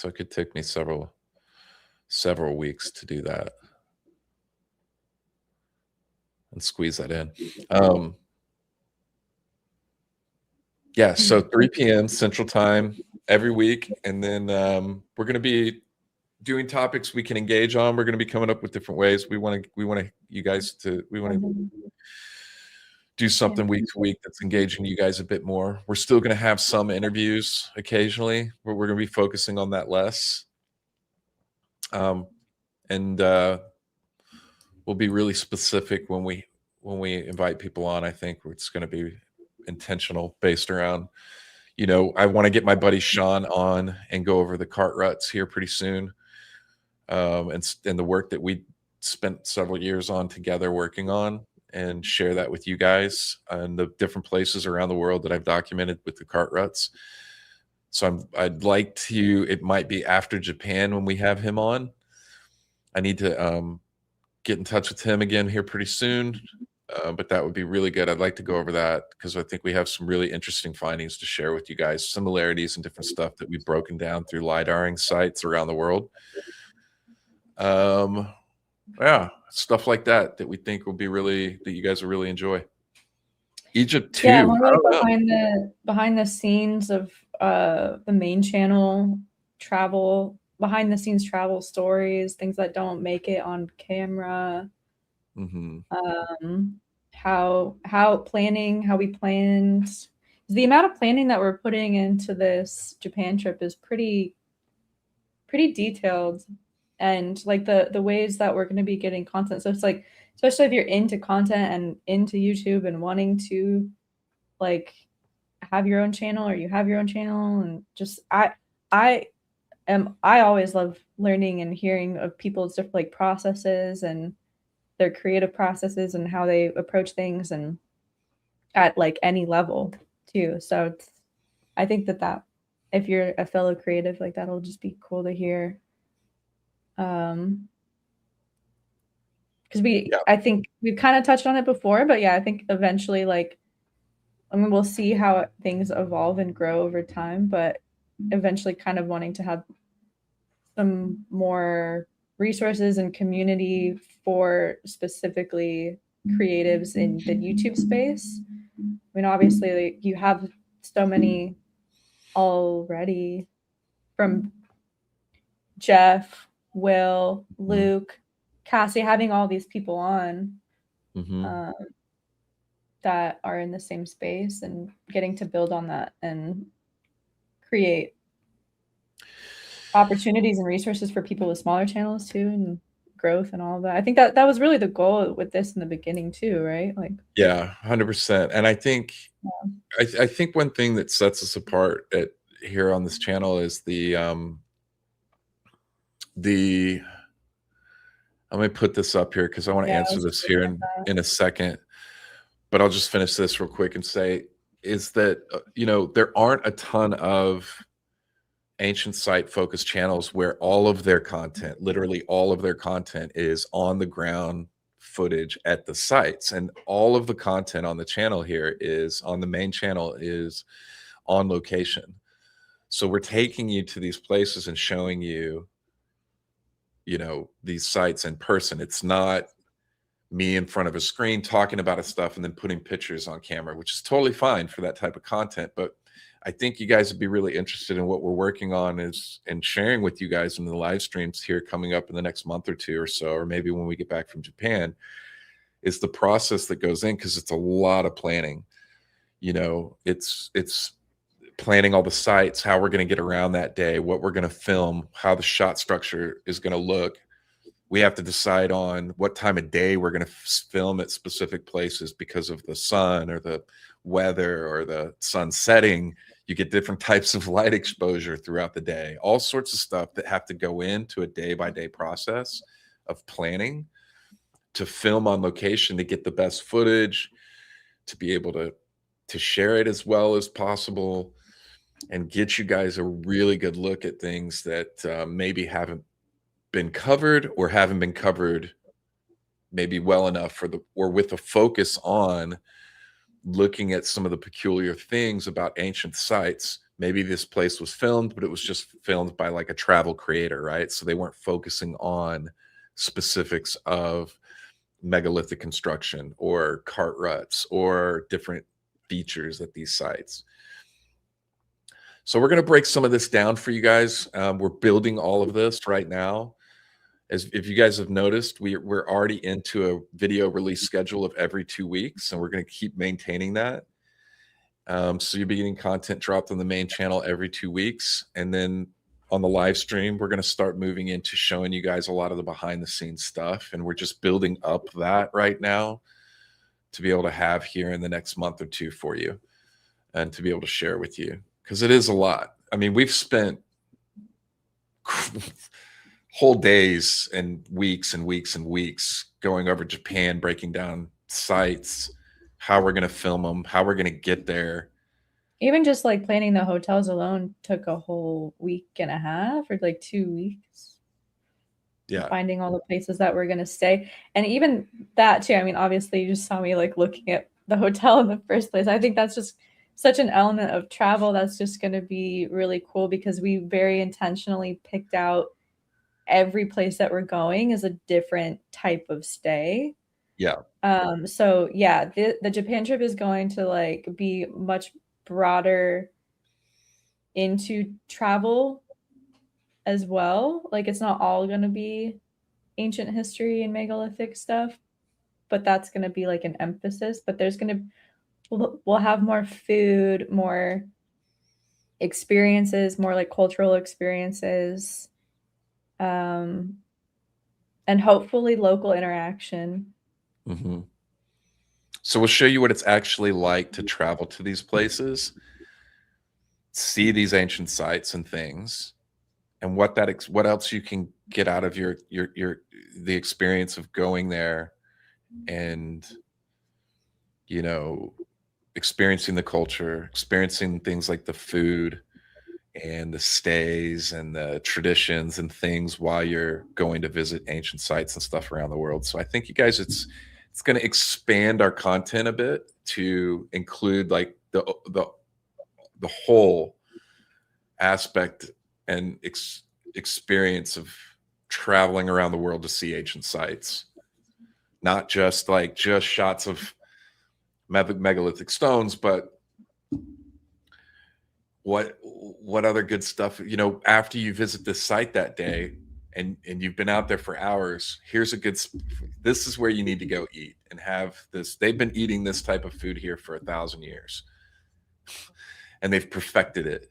it could take me several weeks to do that and squeeze that in. Yeah, so 3 p.m. Central Time every week, and then we're going to be doing topics we can engage on. We're going to be coming up with different ways. We want to do something week to week that's engaging you guys a bit more. We're still going to have some interviews occasionally, but we're going to be focusing on that less. And we'll be really specific when we invite people on. I think it's going to be intentional, based around, I want to get my buddy Sean on and go over the cart ruts here pretty soon, and the work that we spent several years on together working on, and share that with you guys and the different places around the world that I've documented with the cart ruts. So I'd like to, it might be after Japan when we have him on. I need to get in touch with him again here pretty soon, but that would be really good. I'd like to go over that because I think we have some really interesting findings to share with you guys, similarities and different stuff that we've broken down through LiDARing sites around the world. Yeah, stuff like that we think will be that you guys will really enjoy. Egypt too. Yeah, more like behind the scenes of the main channel, behind the scenes travel stories, things that don't make it on camera. Mm-hmm. How we planned. The amount of planning that we're putting into this Japan trip is pretty detailed, and like the ways that we're going to be getting content. So it's like, especially if you're into content and into YouTube and wanting to like have your own channel, or you have your own channel, and just I always love learning and hearing of people's different like processes and their creative processes and how they approach things, and at like any level too. So I think that if you're a fellow creative, like that'll just be cool to hear. Because I think we've kind of touched on it before, but yeah, I think eventually, like, I mean, we'll see how things evolve and grow over time, but eventually kind of wanting to have some more resources and community for specifically creatives in the YouTube space. I mean, obviously, like, you have so many already, from Jeff, Will, Luke, Cassie, having all these people on that are in the same space, and getting to build on that and create opportunities and resources for people with smaller channels too, and growth and all of that. I think that was really the goal with this in the beginning too, right? Like, yeah, 100%. And I think I think one thing that sets us apart here on this channel is I'm gonna put this up here because I want to answer this here in a second, but I'll just finish this real quick and say is that there aren't a ton of ancient site focused channels where all of their content, literally all of their content, is on the ground footage at the sites, and all of the content on the channel here is on the main channel is on location. So we're taking you to these places and showing you these sites in person. It's not me in front of a screen talking about stuff and then putting pictures on camera, which is totally fine for that type of content. But I think you guys would be really interested in what we're working on and sharing with you guys in the live streams here coming up in the next month or two or so, or maybe when we get back from Japan, is the process that goes in, because it's a lot of planning. It's planning all the sites, how we're going to get around that day, what we're going to film, how the shot structure is going to look. We have to decide on what time of day we're going to film at specific places because of the sun or the weather or the sun setting. You get different types of light exposure throughout the day, all sorts of stuff that have to go into a day-by-day process of planning to film on location, to get the best footage, to be able to share it as well as possible, and get you guys a really good look at things that maybe haven't been covered or haven't been covered maybe well enough or with a focus on looking at some of the peculiar things about ancient sites. Maybe this place was filmed, but it was just filmed by like a travel creator, right? So they weren't focusing on specifics of megalithic construction or cart ruts or different features at these sites. So we're going to break some of this down for you guys. We're building all of this right now. As if you guys have noticed, we're already into a video release schedule of every 2 weeks, and we're going to keep maintaining that. So you'll be getting content dropped on the main channel every 2 weeks. And then on the live stream, we're going to start moving into showing you guys a lot of the behind the scenes stuff. And we're just building up that right now to be able to have here in the next month or two for you and to be able to share with you, because it is a lot. I mean, we've spent whole days and weeks and weeks and weeks going over Japan, breaking down sites, how we're going to film them, how we're going to get there. Even just like planning the hotels alone took a whole week and a half or like 2 weeks. Yeah. Finding all the places that we're going to stay. And even that too, I mean, obviously you just saw me like looking at the hotel in the first place. I think that's just such an element of travel that's just going to be really cool, because we very intentionally picked out every place that we're going is a different type of stay. Yeah. So yeah, the Japan trip is going to like be much broader into travel as well. Like it's not all going to be ancient history and megalithic stuff, but that's going to be like an emphasis. But there's going to we'll have more food, more experiences, more like cultural experiences, and hopefully local interaction. Mm-hmm. So we'll show you what it's actually like to travel to these places, see these ancient sites and things, and what else you can get out of the experience of going there and, you know, experiencing the culture, experiencing things like the food and the stays and the traditions and things while you're going to visit ancient sites and stuff around the world. So I think you guys, it's going to expand our content a bit to include like the whole aspect and experience of traveling around the world to see ancient sites, not just shots of megalithic stones, but what other good stuff, you know, after you visit this site that day and you've been out there for hours, this is where you need to go eat and have this. They've been eating this type of food here for 1,000 years and they've perfected it.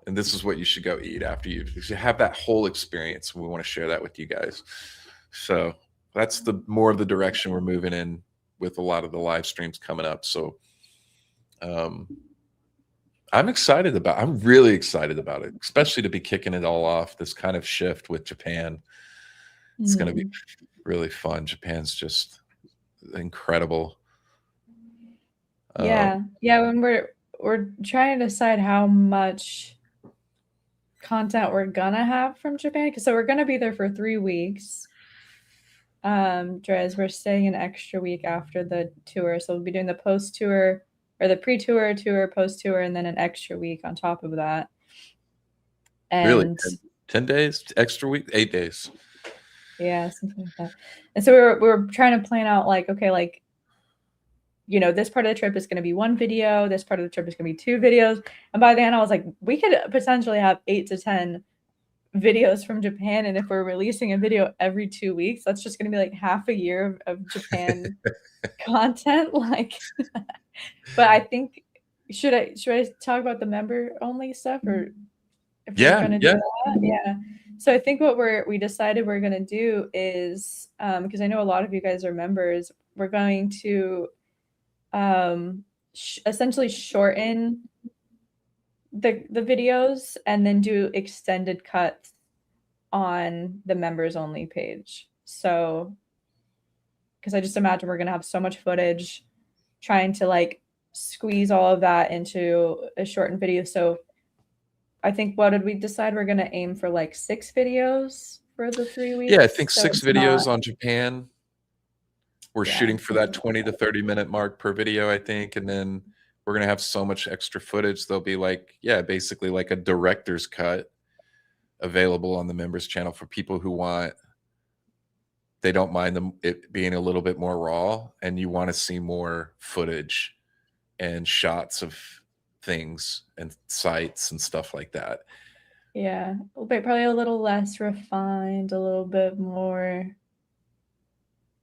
And this is what you should go eat after you have that whole experience. We want to share that with you guys. So that's more of the direction we're moving in with a lot of the live streams coming up. So I'm really excited about it, especially to be kicking it all off, this kind of shift with Japan. It's going to be really fun. Japan's just incredible. Yeah. When we're trying to decide how much content we're gonna have from Japan, so we're gonna be there for 3 weeks. Drez, we're staying an extra week after the tour, so we'll be doing the post tour or the pre-tour, tour, post-tour, and then an extra week on top of that. And really? 10 days? Extra week? 8 days? Yeah, something like that. And so we were trying to plan out like, okay, like, you know, this part of the trip is going to be 1 video, this part of the trip is going to be 2 videos. And by the end, I was like, we could potentially have 8 to 10 videos from Japan. And if we're releasing a video every 2 weeks, that's just going to be like half a year of Japan content. Like, but I think, should I talk about the member only stuff, or if we're going to do that? Yeah. So I think what we decided we're going to do is, because I know a lot of you guys are members, we're going to essentially shorten the videos and then do extended cuts on the members only page. So, because I just imagine we're going to have so much footage, trying to like squeeze all of that into a shortened video. So I think, what did we decide? We're going to aim for like 6 videos for the 3 weeks. Yeah, I think 6 videos on Japan. We're shooting for that 20 to 30 minute mark per video, I think. And then we're going to have so much extra footage. There'll be like, basically like a director's cut available on the members channel for people who they don't mind it being a little bit more raw and you want to see more footage and shots of things and sites and stuff like that. Yeah, but probably a little less refined, a little bit more.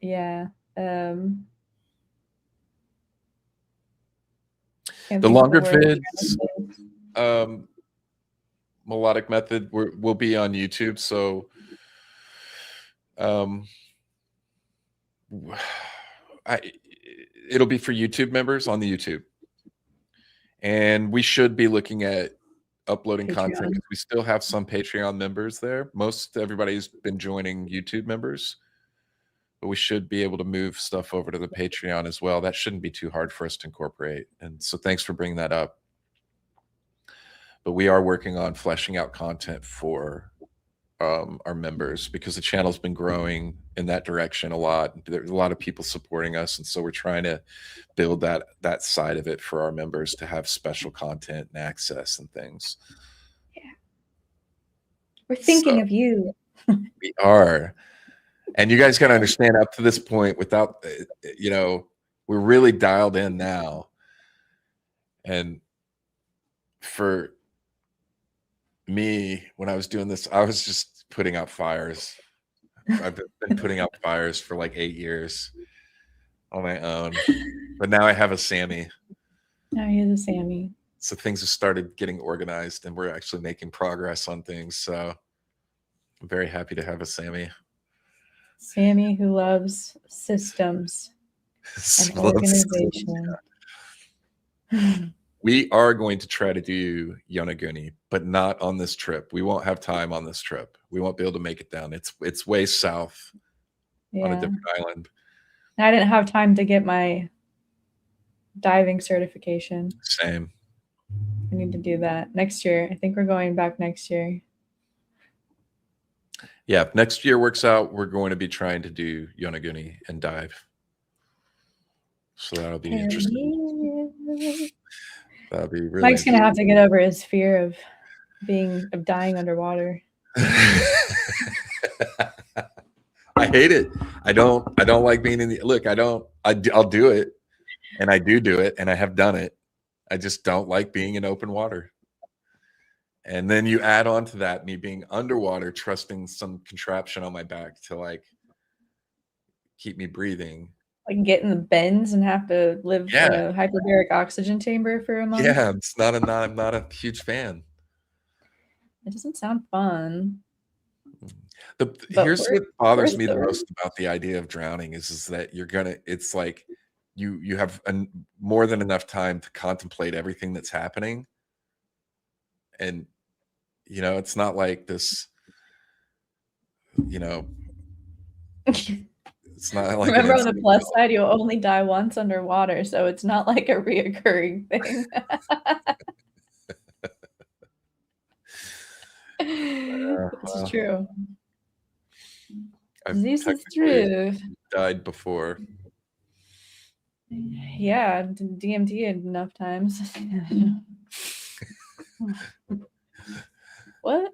Yeah. The longer vids, melodic method will be on YouTube. So it'll be for YouTube members on the YouTube. And we should be looking at uploading content because we still have some Patreon members there. Everybody's been joining YouTube members, but we should be able to move stuff over to the Patreon as well. That shouldn't be too hard for us to incorporate. And so thanks for bringing that up. But we are working on fleshing out content for our members because the channel's been growing in that direction a lot. There's a lot of people supporting us. And so we're trying to build that side of it for our members to have special content and access and things. Yeah. We're thinking of you. We are. And you guys got to understand, up to this point, without, you know, we're really dialed in now. And for me, when I was doing this, I was just putting out fires. I've been putting out fires for like 8 years on my own. But now I have a Sammi. Now he has a Sammi. So things have started getting organized and we're actually making progress on things. So I'm very happy to have a Sammi. Sammi who loves systems and organization. We are going to try to do Yonaguni, but not on this trip. We won't have time on this trip. We won't be able to make it down. It's way south on a different island. I didn't have time to get my diving certification. Same. I need to do that next year. I think we're going back next year. Yeah, if next year works out, we're going to be trying to do Yonaguni and dive. So that'll be interesting. That'll be really Mike's gonna have to get over his fear of dying underwater. I hate it. I don't like being in the look. I'll do it, and I do it, and I have done it. I just don't like being in open water. And then you add on to that me being underwater, trusting some contraption on my back to like keep me breathing. Like get in the bends and have to live in a hyperbaric oxygen chamber for a month. Yeah, I'm not a huge fan. It doesn't sound fun. Here's what bothers me the most about the idea of drowning is that it's like you have more than enough time to contemplate everything that's happening. And, you know, it's not like this, you know, it's not like. Remember, on the plus side, you'll only die once underwater, so it's not like a reoccurring thing. It's true. This is true. Died before. Yeah, DMT enough times. What?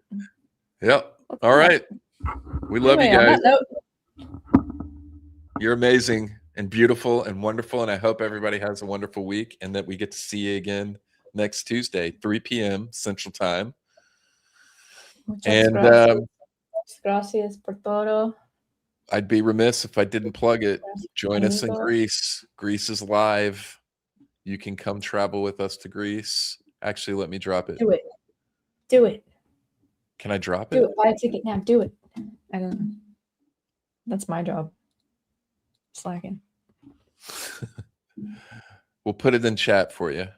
Yep. All right. We love you guys. You're amazing and beautiful and wonderful. And I hope everybody has a wonderful week and that we get to see you again next Tuesday, 3 p.m. Central Time. And gracias por todo. I'd be remiss if I didn't plug it. Join us in Greece. Greece is live. You can come travel with us to Greece. Actually, let me drop it. Do it. Do it. Can I drop it? Do it. Buy a ticket now. Do it. I don't know. That's my job. Slacking. We'll put it in chat for you.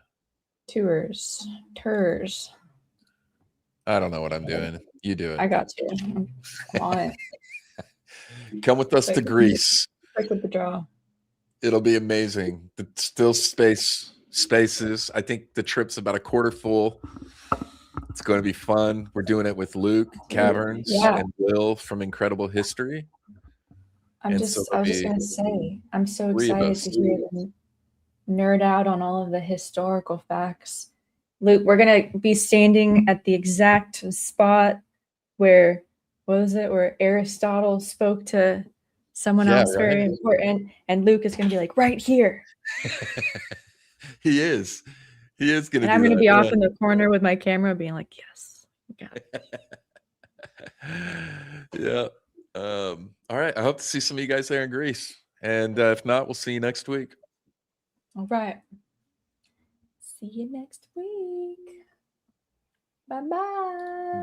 Tours. I don't know what I'm doing. You do it. I got you. I'm on it. Come with us to Greece. Quick with the draw. It'll be amazing. Still spaces. I think the trip's about a quarter full. It's going to be fun. We're doing it with Luke Caverns and Will from Incredible History. I was just going to say, I'm so excited to hear them nerd out on all of the historical facts. Luke, we're going to be standing at the exact spot where, where Aristotle spoke to someone else very important, and Luke is going to be like, right here. He is going to. And I'm going to be off in the corner with my camera, being like, yes, we got it. Yeah. All right. I hope to see some of you guys there in Greece, and if not, we'll see you next week. All right. See you next week. Bye-bye.